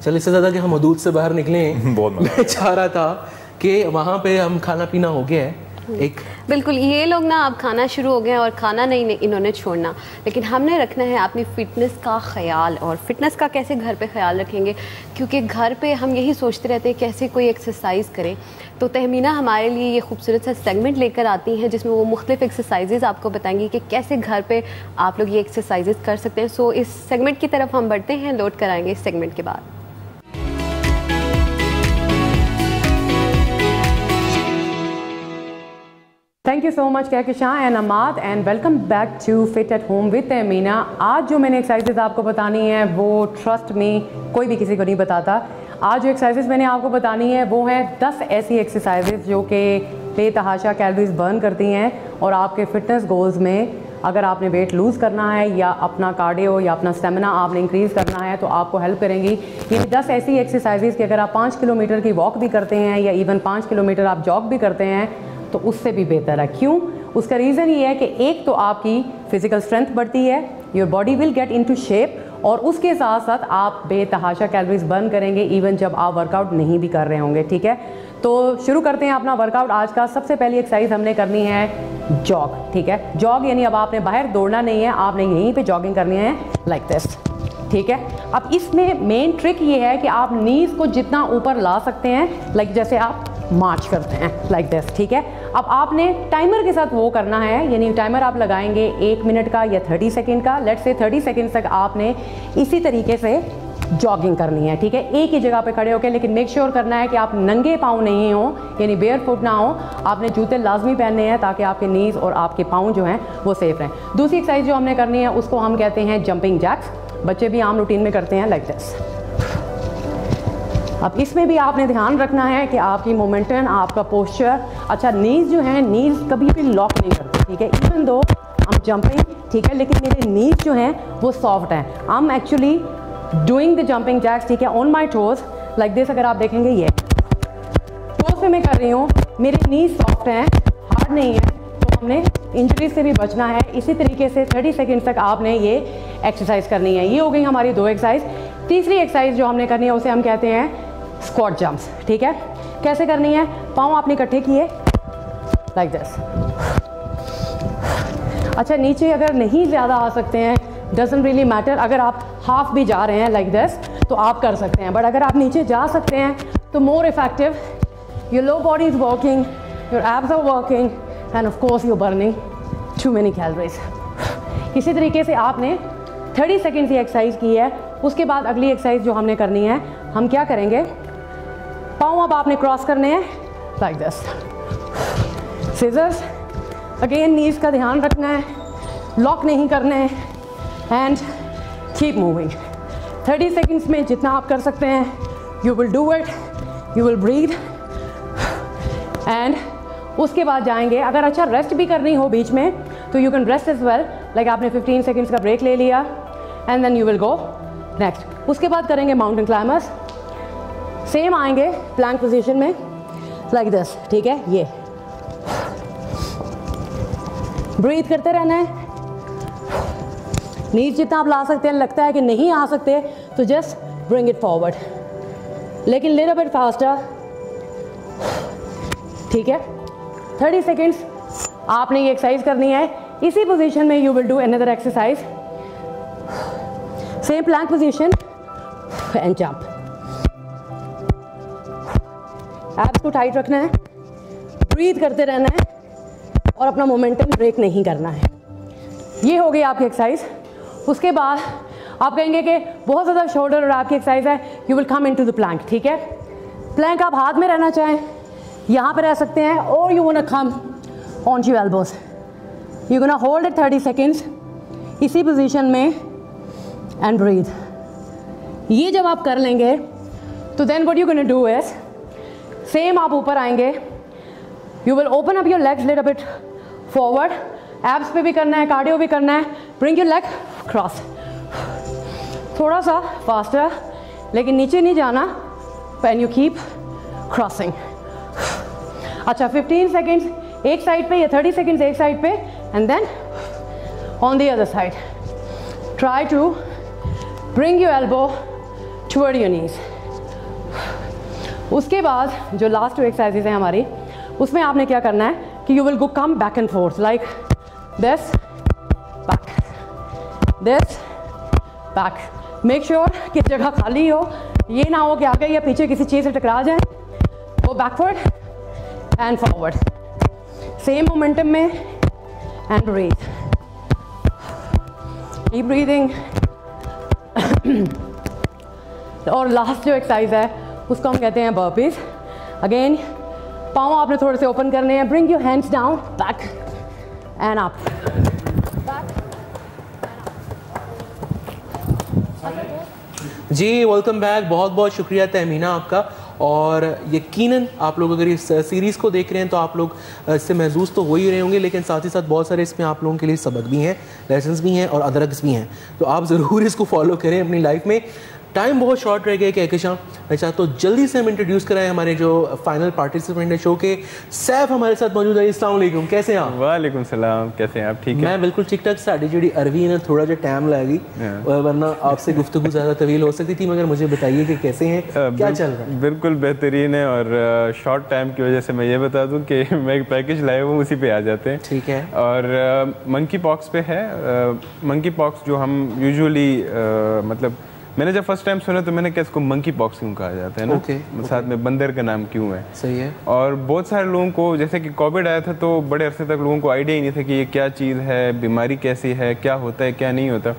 चल इससे ज्यादा कि हम हदूद से बाहर निकले। बहुत मैं चाह रहा था कि वहाँ पे हम खाना पीना हो गया है एक बिल्कुल, ये लोग ना अब खाना शुरू हो गए और खाना नहीं इन्होंने छोड़ना, लेकिन हमने रखना है अपनी फ़िटनेस का ख्याल। और फिटनेस का कैसे घर पे ख्याल रखेंगे, क्योंकि घर पे हम यही सोचते रहते हैं कैसे कोई एक्सरसाइज करें। तो तहमीना हमारे लिए ये खूबसूरत सा सेगमेंट लेकर आती हैं जिसमें वो मुख्तलिफ एक्सरसाइजेज आपको बताएंगी कि कैसे घर पे आप लोग ये एक्सरसाइजेज कर सकते हैं। सो इस सेगमेंट की तरफ हम बढ़ते हैं, लौट कर आएंगे इस सेगमेंट के बाद। Thank you so much Kahkashan and Amad and welcome back to fit at home with Tahmina. आज जो मैंने एक्सरसाइजेज आपको बतानी है वो ट्रस्ट मी कोई भी किसी को नहीं बताता। आज जो एक्सरसाइजेज मैंने आपको बतानी है वो हैं 10 ऐसी एक्सरसाइजेज जो कि बेतहाशा कैलोरीज बर्न करती हैं और आपके फिटनेस गोल्स में अगर आपने वेट लूज़ करना है या अपना कार्डियो या अपना स्टेमिना आपने इंक्रीज़ करना है तो आपको हेल्प करेंगी। ये 10 ऐसी एक्सरसाइजेज कि अगर आप 5 किलोमीटर की वॉक भी करते हैं या इवन 5 किलोमीटर आप जॉग भी करते हैं तो उससे भी बेहतर है। क्यों? उसका रीज़न ये है कि एक तो आपकी फ़िज़िकल स्ट्रेंथ बढ़ती है, your body will get into shape, और उसके साथ साथ आप बेतहाशा कैलोरीज बर्न करेंगे इवन जब आप वर्कआउट नहीं भी कर रहे होंगे। ठीक है, तो शुरू करते हैं अपना वर्कआउट आज का। सबसे पहली एक्सरसाइज हमने करनी है जॉग। ठीक है, जॉग यानी अब आपने बाहर दौड़ना नहीं है, आपने यहीं पे जॉगिंग करनी है लाइक दिस। ठीक है, अब इसमें मेन ट्रिक ये है कि आप नीज़ को जितना ऊपर ला सकते हैं, लाइक जैसे आप मार्च करते हैं लाइक दिस। ठीक है, अब आपने टाइमर के साथ वो करना है, यानी टाइमर आप लगाएंगे 1 मिनट का या 30 सेकेंड का। लेट्स से 30 सेकेंड तक आपने इसी तरीके से जॉगिंग करनी है। ठीक है, एक ही जगह पे खड़े होकर, लेकिन मेक श्योर करना है कि आप नंगे पाँव नहीं हो, यानी बेयर फुट ना हो। आपने जूते लाजमी पहनने हैं ताकि आपके नीज और आपके पाँव जो हैं वो सेफ रहें। दूसरी एक्सरसाइज जो हमने करनी है उसको हम कहते हैं जंपिंग जैक्स। बच्चे भी आम रूटीन में करते हैं लाइक दिस। अब इसमें भी आपने ध्यान रखना है कि आपकी मोमेंटम, आपका पोस्चर, अच्छा नीज जो है, नीज कभी भी लॉक नहीं करते। ठीक है, इवन दो हम जंपिंग, ठीक है, लेकिन मेरे नीज जो हैं वो सॉफ्ट हैं। I am actually doing the jumping jacks, ठीक है, on my toes like this. अगर आप देखेंगे ये टोज पे मैं कर रही हूँ, मेरे नीज सॉफ्ट हैं, हार्ड नहीं है, तो हमने इंजरी से भी बचना है। इसी तरीके से 30 सेकेंड तक आपने ये एक्सरसाइज करनी है। ये हो गई हमारी 2 एक्सरसाइज। तीसरी एक्सरसाइज जो हमने करनी है उसे हम कहते हैं स्क्वाट जंप्स। ठीक है, कैसे करनी है? पाँव आपने इकट्ठे किए लाइक दिस। अच्छा, नीचे अगर नहीं ज़्यादा आ सकते हैं, डजंट रियली मैटर, अगर आप हाफ भी जा रहे हैं लाइक दिस तो आप कर सकते हैं, बट अगर आप नीचे जा सकते हैं तो more effective, your low body is working, your abs are working and of course you burning too many calories. इसी तरीके से आपने 30 सेकेंड की एक्सरसाइज की है। उसके बाद अगली एक्सरसाइज जो हमने करनी है, हम क्या करेंगे, पाँव अब आपने क्रॉस करने हैं लाइक दिस। सीजर्स, अगेन नीज का ध्यान रखना है, लॉक नहीं करने हैं एंड कीप मूविंग। 30 सेकेंड्स में जितना आप कर सकते हैं you will do it, you will breathe and उसके बाद जाएंगे। अगर अच्छा रेस्ट भी करनी हो बीच में तो you can rest as well, like आपने 15 सेकेंड्स का ब्रेक ले लिया and then you will go next. उसके बाद करेंगे माउंटेन क्लाइमर्स। सेम आएंगे प्लैंक पोजीशन में लाइक दिस। ठीक है, ये ब्रीथ करते रहना है। नीज जितना आप ला सकते हैं, लगता है कि नहीं आ सकते तो जस्ट ब्रिंग इट फॉरवर्ड, लेकिन लिटिल बिट फास्टर। ठीक है, 30 सेकेंड्स आपने ये एक्सरसाइज करनी है। इसी पोजीशन में you will do another exercise, same plank position and jump. Abs को टाइट रखना है, ब्रीथ करते रहना है और अपना मोमेंटम ब्रेक नहीं करना है। ये हो गई आपकी एक्सरसाइज। उसके बाद आप कहेंगे कि बहुत ज़्यादा शोल्डर और आपकी एक्सरसाइज है, you will come into the plank. ठीक है, प्लैंक आप हाथ में रहना चाहें, यहाँ पे रह सकते हैं, और you want to come on your elbows, you gonna hold it 30 seconds इसी पोजीशन में एंड ब्रीथ। ये जब आप कर लेंगे तो then what you gonna do is, same आप ऊपर आएंगे, you will open up your legs little bit forward, abs पे भी करना है, कार्डियो भी करना है, ब्रिंग योर लेग क्रॉस, थोड़ा सा फास्टर, लेकिन नीचे नहीं जाना, व्हेन यू कीप क्रॉसिंग। अच्छा, 15 सेकेंड्स एक साइड पे या 30 सेकेंड्स एक साइड पे and then on the other side. Try to bring your elbow toward your knees. उसके बाद जो लास्ट 2 एक्सरसाइजेज हैं हमारी, उसमें आपने क्या करना है, कि you will go come back and fourth like this back, this back. Make sure कि जगह खाली हो, ये ना हो कि आगे या पीछे किसी चीज़ से टकरा जाए। गो backward and forward, same momentum में एंड ब्रीथ, कीप ब्रीदिंग। और लास्ट जो एक्सरसाइज है उसको हम कहते हैं बर्पीज। अगेन पाँव आपने थोड़े से ओपन करने हैं, bring your hands down, back and up, जी वेलकम बैक। बहुत बहुत शुक्रिया तहमीना आपका। और यकीनन आप लोग अगर इस सीरीज़ को देख रहे हैं तो आप लोग इससे महसूस तो हो ही रहे होंगे, लेकिन साथ ही साथ बहुत सारे इसमें आप लोगों के लिए सबक भी हैं, लेसन्स भी हैं और अदरक्स भी हैं। तो आप ज़रूर इसको फॉलो करें अपनी लाइफ में। टाइम बहुत शॉर्ट रह गया कहकशां। मैं चाहता हूँ जल्दी से हम इंट्रोड्यूस कराएं हमारे जो फाइनल पार्टिसिपेंट है शो के। सैफ हमारे साथ मौजूद है। अस्सलाम वालेकुम, कैसे हैं आप? वालेकुम सलाम, कैसे हैं आप? ठीक है, मैं बिल्कुल ठीक ठाक। साड़ी जी अरवी है ना, थोड़ा जो टाइम लगी, वरना आपसे गुफ्तगू ज़्यादा तवील हो सकती थी। मगर मुझे बताइए कि कैसे हैं, क्या चल रहा है? बिल्कुल बेहतरीन है। और शॉर्ट टाइम की वजह से मैं ये बता दूं कि मैं एक पैकेज लाया हूँ, उसी पे आ जाते हैं। ठीक है। और मंकी पॉक्स पे है। मंकी पॉक्स जो हम यूजुअली मतलब मैंने जब फर्स्ट टाइम सुना तो मैंने क्या इसको मंकी पॉक्स क्यों कहा जाता है ना, साथ में बंदर का नाम क्यों है। सही है। और बहुत सारे लोगों को, जैसे कि कोविड आया था तो बड़े अरसे तक लोगों को आइडिया ही नहीं था कि ये क्या चीज़ है, बीमारी कैसी है, क्या होता है क्या नहीं होता।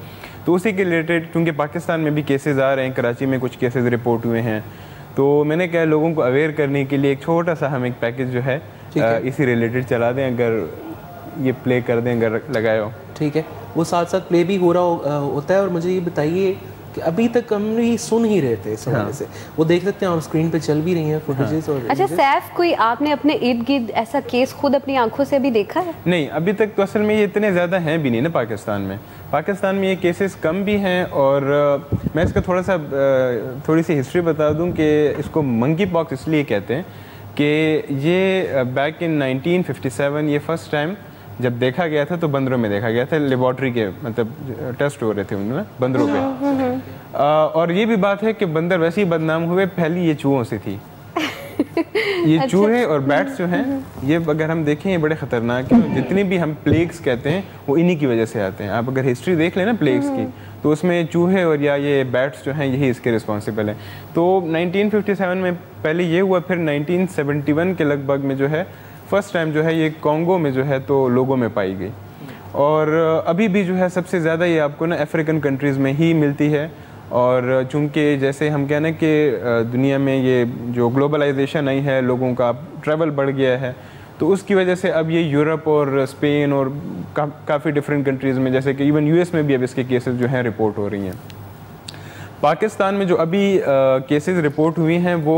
तो उसी के रिलेटेड, क्योंकि पाकिस्तान में भी केसेस आ रहे हैं, कराची में कुछ केसेस रिपोर्ट हुए हैं, तो मैंने क्या लोगों को अवेयर करने के लिए एक छोटा सा हम एक पैकेज जो है इसी रिलेटेड चला दें, अगर ये प्ले कर दें, अगर लगाए हो। ठीक है, वो साथ साथ प्ले भी हो रहा होता है। और मुझे ये बताइए कि अभी तक हम भी सुन ही रहे थे इस हवाले से, वो देख सकते हैं आप स्क्रीन पे चल भी रही हैं फुटेजेस। और अच्छा सैफ, कोई आपने अपने इर्द गिर्द ऐसा केस खुद अपनी आंखों से भी देखा है? नहीं, अभी तक तो असल में ये इतने ज़्यादा हैं भी नहीं ना पाकिस्तान में। पाकिस्तान में ये केसेस कम भी हैं। और मैं इसका थोड़ी सी हिस्ट्री बता दूं कि इसको मंकी पॉक्स इसलिए कहते हैं कि ये बैक इन 1957 ये फर्स्ट टाइम जब देखा गया था तो बंदरों में देखा गया था। लेबॉर्ट्री के मतलब टेस्ट हो रहे थे उनमें बंदरों पे। और ये भी बात है कि बंदर वैसे ही बदनाम हुए, पहली ये चूहों से थी। ये चूहे और बैट्स जो हैं ये अगर हम देखें ये बड़े ख़तरनाक हैं। जितनी भी हम प्लेग्स कहते हैं वो इन्हीं की वजह से आते हैं। आप अगर हिस्ट्री देख लें ना प्लेग्स की, तो उसमें चूहे और या ये बैट्स जो हैं यही इसके रिस्पॉन्सिबल हैं। तो 1957 में पहले ये हुआ, फिर 1971 के लगभग में जो है फर्स्ट टाइम जो है ये कॉन्गो में जो है तो लोगों में पाई गई। और अभी भी जो है सबसे ज़्यादा ये आपको ना अफ्रीकन कंट्रीज़ में ही मिलती है। और चूँकि जैसे हम कहना कि दुनिया में ये जो ग्लोबलाइजेशन आई है, लोगों का ट्रैवल बढ़ गया है, तो उसकी वजह से अब ये यूरोप और स्पेन और काफ़ी डिफरेंट कंट्रीज़ में, जैसे कि इवन यूएस में भी अब इसके केसेस जो हैं रिपोर्ट हो रही हैं। पाकिस्तान में जो अभी केसेस रिपोर्ट हुई हैं वो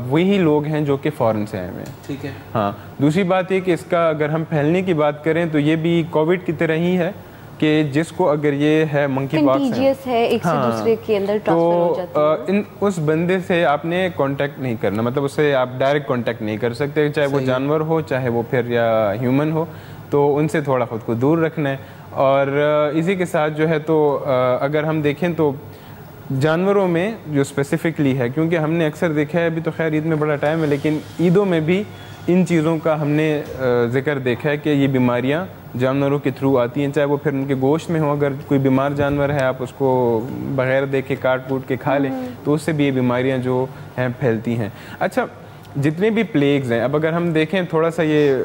वही लोग हैं जो कि फ़ॉरेन से आए हुए हैं। ठीक है। हाँ, दूसरी बात ये कि इसका अगर हम फैलने की बात करें तो ये भी कोविड की तरह ही है कि जिसको अगर ये है मंकी पॉक्स है एक से दूसरे के अंदर ट्रांसफर हो जाता है। उस बंदे से आपने कांटेक्ट नहीं करना, मतलब उससे आप डायरेक्ट कांटेक्ट नहीं कर सकते, चाहे वो जानवर हो चाहे वो फिर या ह्यूमन हो, तो उनसे थोड़ा खुद को दूर रखना है। और इसी के साथ जो है तो अगर हम देखें तो जानवरों में जो स्पेसिफिकली है, क्योंकि हमने अक्सर देखा है, अभी तो खैर ईद में बड़ा टाइम है, लेकिन ईदों में भी इन चीज़ों का हमने जिक्र देखा है कि ये बीमारियां जानवरों के थ्रू आती हैं, चाहे वो फिर उनके गोश्त में हो। अगर कोई बीमार जानवर है आप उसको बगैर देखे काट कूट के खा लें तो उससे भी ये बीमारियां जो हैं फैलती हैं। अच्छा, जितने भी प्लेग्स हैं, अब अगर हम देखें थोड़ा सा ये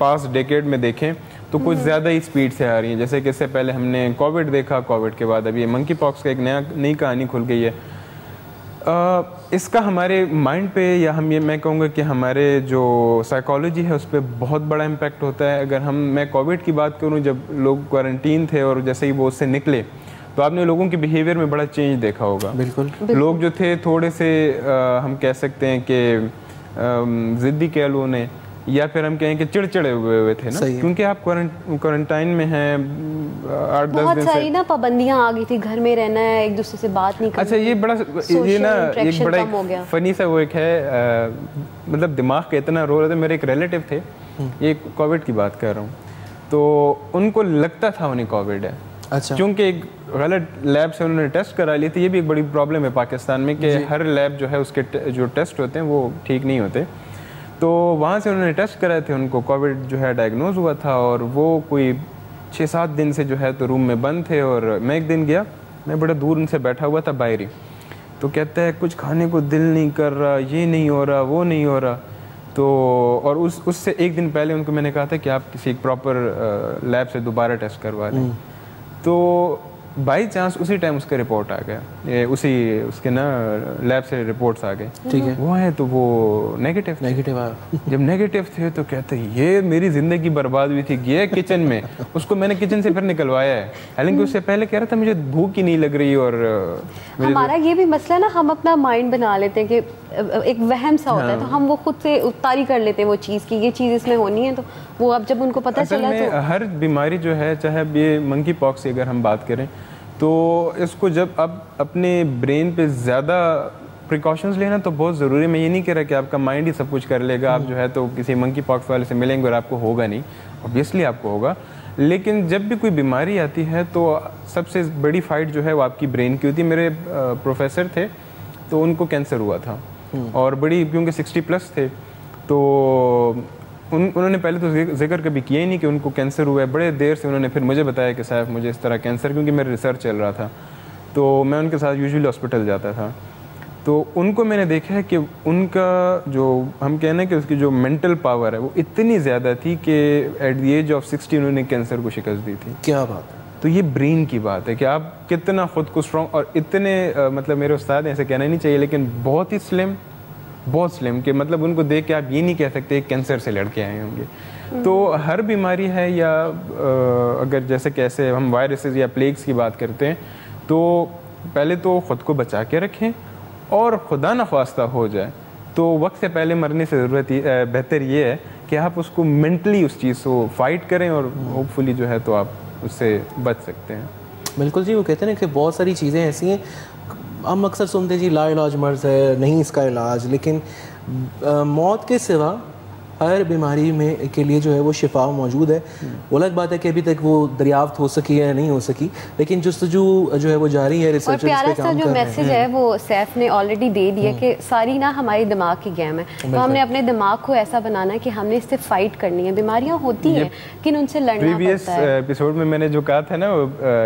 पास्ट डेकेड में देखें तो कुछ ज़्यादा ही स्पीड से आ रही हैं। जैसे कि इससे पहले हमने कोविड देखा, कोविड के बाद अभी ये मंकी पॉक्स का एक नई कहानी खुल गई है। इसका हमारे माइंड पे या मैं कहूँगा कि हमारे जो साइकोलॉजी है उस पर बहुत बड़ा इम्पैक्ट होता है। अगर मैं कोविड की बात करूँ, जब लोग क्वारंटीन थे और जैसे ही वो उससे निकले तो आपने लोगों के बिहेवियर में बड़ा चेंज देखा होगा। बिल्कुल। लोग जो थे थोड़े से हम कह सकते हैं कि ज़िद्दी कह लो उन्हें, या फिर हम कहें कि चिड़चिड़े हुए थे ना, क्योंकि आप क्वारंटाइन में हैं 8-10 दिन से। बहुत सारी ना पाबंदियां आ गई थी, घर में रहना है, एक दूसरे से बात नहीं करनी। अच्छा, ये ना एक बड़ा फनी सा वो एक है, मतलब दिमाग का इतना रोल है। मेरे एक रिलेटिव थे, ये कोविड की बात कर रहा हूँ, तो उनको लगता था उन्हें कोविड है। अच्छा। क्योंकि एक गलत लैब से उन्होंने टेस्ट करा लिए थे। ये भी एक बड़ी प्रॉब्लम है पाकिस्तान में कि हर लैब जो है उसके जो टेस्ट होते हैं वो ठीक नहीं होते। तो वहाँ से उन्होंने टेस्ट कराए थे, उनको कोविड जो है डायग्नोज हुआ था और वो कोई 6-7 दिन से जो है तो रूम में बंद थे। और मैं एक दिन गया, मैं बड़ा दूर उनसे बैठा हुआ था बाहर ही, तो कहता है कुछ खाने को दिल नहीं कर रहा, ये नहीं हो रहा, वो नहीं हो रहा। तो और उससे एक दिन पहले उनको मैंने कहा था कि आप किसी एक लैब से दोबारा टेस्ट करवा लें। तो बाई चांस उसी टाइम उसका रिपोर्ट आ गया, उसके ना लैब से रिपोर्ट्स आ गए, ठीक है, वो है तो वो नेगेटिव आया। जब नेगेटिव थे तो कहते ये मेरी ज़िंदगी बर्बाद हुई थी। गया किचन में, उसको मैंने किचन से फिर निकलवाया है, हालांकि उससे पहले कह रहा था मुझे भूख ही नहीं लग रही। और हमारा ये भी मसला ना, हम अपना माइंड बना लेते हैं कि एक वहम सा होता है, तो हम वो खुद से उतारी कर लेते हैं वो चीज़ की ये चीज़ इसमें होनी है। तो वो अब जब उनको पता चला तो हर बीमारी जो है, चाहे अब ये मंकी पॉक्स की अगर हम बात करें, तो इसको जब अब अपने ब्रेन पे ज़्यादा प्रिकॉशंस लेना तो बहुत ज़रूरी है। मैं ये नहीं कह रहा कि आपका माइंड ही सब कुछ कर लेगा, आप जो है तो किसी मंकी पॉक्स वाले से मिलेंगे और आपको होगा नहीं, ऑब्वियसली आपको होगा। लेकिन जब भी कोई बीमारी आती है तो सबसे बड़ी फाइट जो है वो आपकी ब्रेन की होती है। मेरे प्रोफेसर थे तो उनको कैंसर हुआ था और बड़ी, क्योंकि 60+ थे, तो उन्होंने पहले तो जिक्र कभी किया ही नहीं कि उनको कैंसर हुआ है। बड़े देर से उन्होंने फिर मुझे बताया कि साहब मुझे इस तरह कैंसर, क्योंकि मेरा रिसर्च चल रहा था तो मैं उनके साथ यूजुअली हॉस्पिटल जाता था। तो उनको मैंने देखा है कि उनका जो हम कहना है कि उसकी जो मेंटल पावर है वो इतनी ज़्यादा थी कि एट द एज ऑफ 60 उन्होंने कैंसर को शिकस्त दी थी। क्या बात है। तो ये ब्रेन की बात है कि आप कितना खुद को स्ट्रॉन्ग, और इतने मतलब मेरे उस्ताद ऐसे कहना नहीं चाहिए, लेकिन बहुत ही स्लिम, बहुत स्लिम के मतलब उनको देख के आप ये नहीं कह सकते कैंसर से लड़के आए होंगे। तो हर बीमारी है, या अगर जैसे कैसे हम वायरसेस या प्लेग्स की बात करते हैं, तो पहले तो ख़ुद को बचा के रखें, और खुदा न ख्वास्ता हो जाए तो वक्त से पहले मरने से ज़रूरत बेहतर ये है कि आप उसको मेंटली उस चीज़ को फाइट करें, और होपफुली जो है तो आप उससे बच सकते हैं। बिल्कुल जी, वो कहते हैं ना कि बहुत सारी चीज़ें ऐसी हैं, हम अक्सर सुनते हैं जी लाइलाज मर्ज़ है, नहीं इसका इलाज, लेकिन मौत के सिवा हर बीमारी में के लिए जो है वो शिफा मौजूद है। वो अलग बात है कि अभी तक वो दरियाफ्त हो सकी है या नहीं हो सकी, लेकिन जुस्तजू जो है वो जारी है, रिसर्चर्स पे काम कर रहे हैं। जो मैसेज है वो सैफ ने ऑलरेडी दे दिया कि सारी ना हमारी दिमाग की गेम है, तो हमने अपने दिमाग को ऐसा बनाना है कि हमने इससे फाइट करनी है। बीमारियां होती हैं लेकिन उनसे लड़ना पड़ता है। प्रीवियस एपिसोड में मैंने जो कहा था ना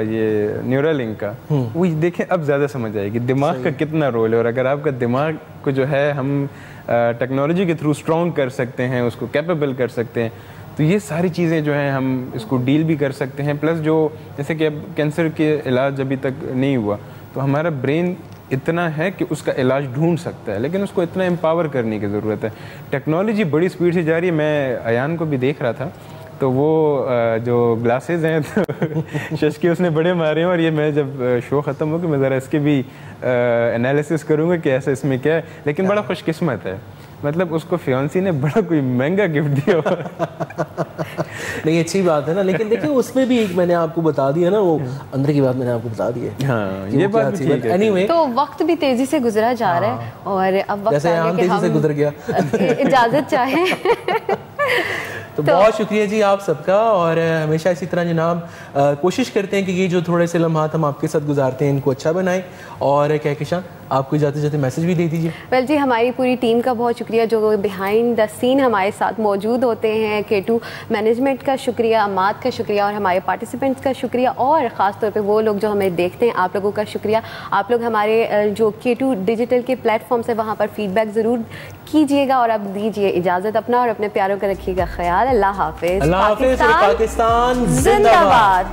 ये न्यूरालिंक का, वो देखें अब ज़्यादा समझ आएगी दिमाग का कितना रोल है, और अगर आपका दिमाग को जो है हम टेक्नोलॉजी के थ्रू स्ट्रॉन्ग कर सकते हैं, उसको कैपेबल कर सकते हैं, तो ये सारी चीज़ें जो हैं हम इसको डील भी कर सकते हैं। प्लस जो जैसे कि अब कैंसर के इलाज अभी तक नहीं हुआ, तो हमारा ब्रेन इतना है कि उसका इलाज ढूंढ सकता है, लेकिन उसको इतना एम्पावर करने की ज़रूरत है। टेक्नोलॉजी बड़ी स्पीड से जा रही है। मैं अयान को भी देख रहा था, तो वो जो ग्लासेस हैं तो शशकी उसने बड़े मारे हैं, और ये मैं जब शो ख़त्म हो कि मैं ज़रा इसके भी एनालिसिस करूँगा कि ऐसा इसमें क्या है। लेकिन बड़ा खुशकिस्मत है, मतलब उसको फियांसी ने बड़ा कोई महंगा गिफ्ट दिया। नहीं, अच्छी बात है ना, लेकिन देखिए उसमें भी एक मैंने आपको बता दिया ना, वो अंदर की बात मैंने आपको बता दी है। हाँ, ये बात भी ठीक है। Anyway, तो वक्त भी तेजी से गुजरा जा रहा है, और अब वक्त जैसे हम तेजी से गुजर गया। इजाजत चाहें तो बहुत शुक्रिया जी आप सबका, और हमेशा इसी तरह जनाब कोशिश करते हैं कि ये जो थोड़े से लम्हात हम आपके साथ गुजारते हैं इनको अच्छा बनाएं। और कहकशां आपको जाते जाते मैसेज भी दे दीजिए। वेल जी, हमारी पूरी टीम का बहुत शुक्रिया जो बिहाइंड द सीन हमारे साथ मौजूद होते हैं। K2 मैनेजमेंट का शुक्रिया, अम्माद का शुक्रिया, और हमारे पार्टिसिपेंट्स का शुक्रिया, और ख़ास तौर पे वो लोग जो हमें देखते हैं, आप लोगों का शुक्रिया। आप लोग हमारे जो K2 डिजिटल के प्लेटफॉर्म से वहाँ पर फीडबैक ज़रूर कीजिएगा, और अब दीजिए इजाज़त अपना और अपने प्यारों का रखिएगा ख्याल। अल्लाह हाफिज़। पाकिस्तान जिंदाबाद।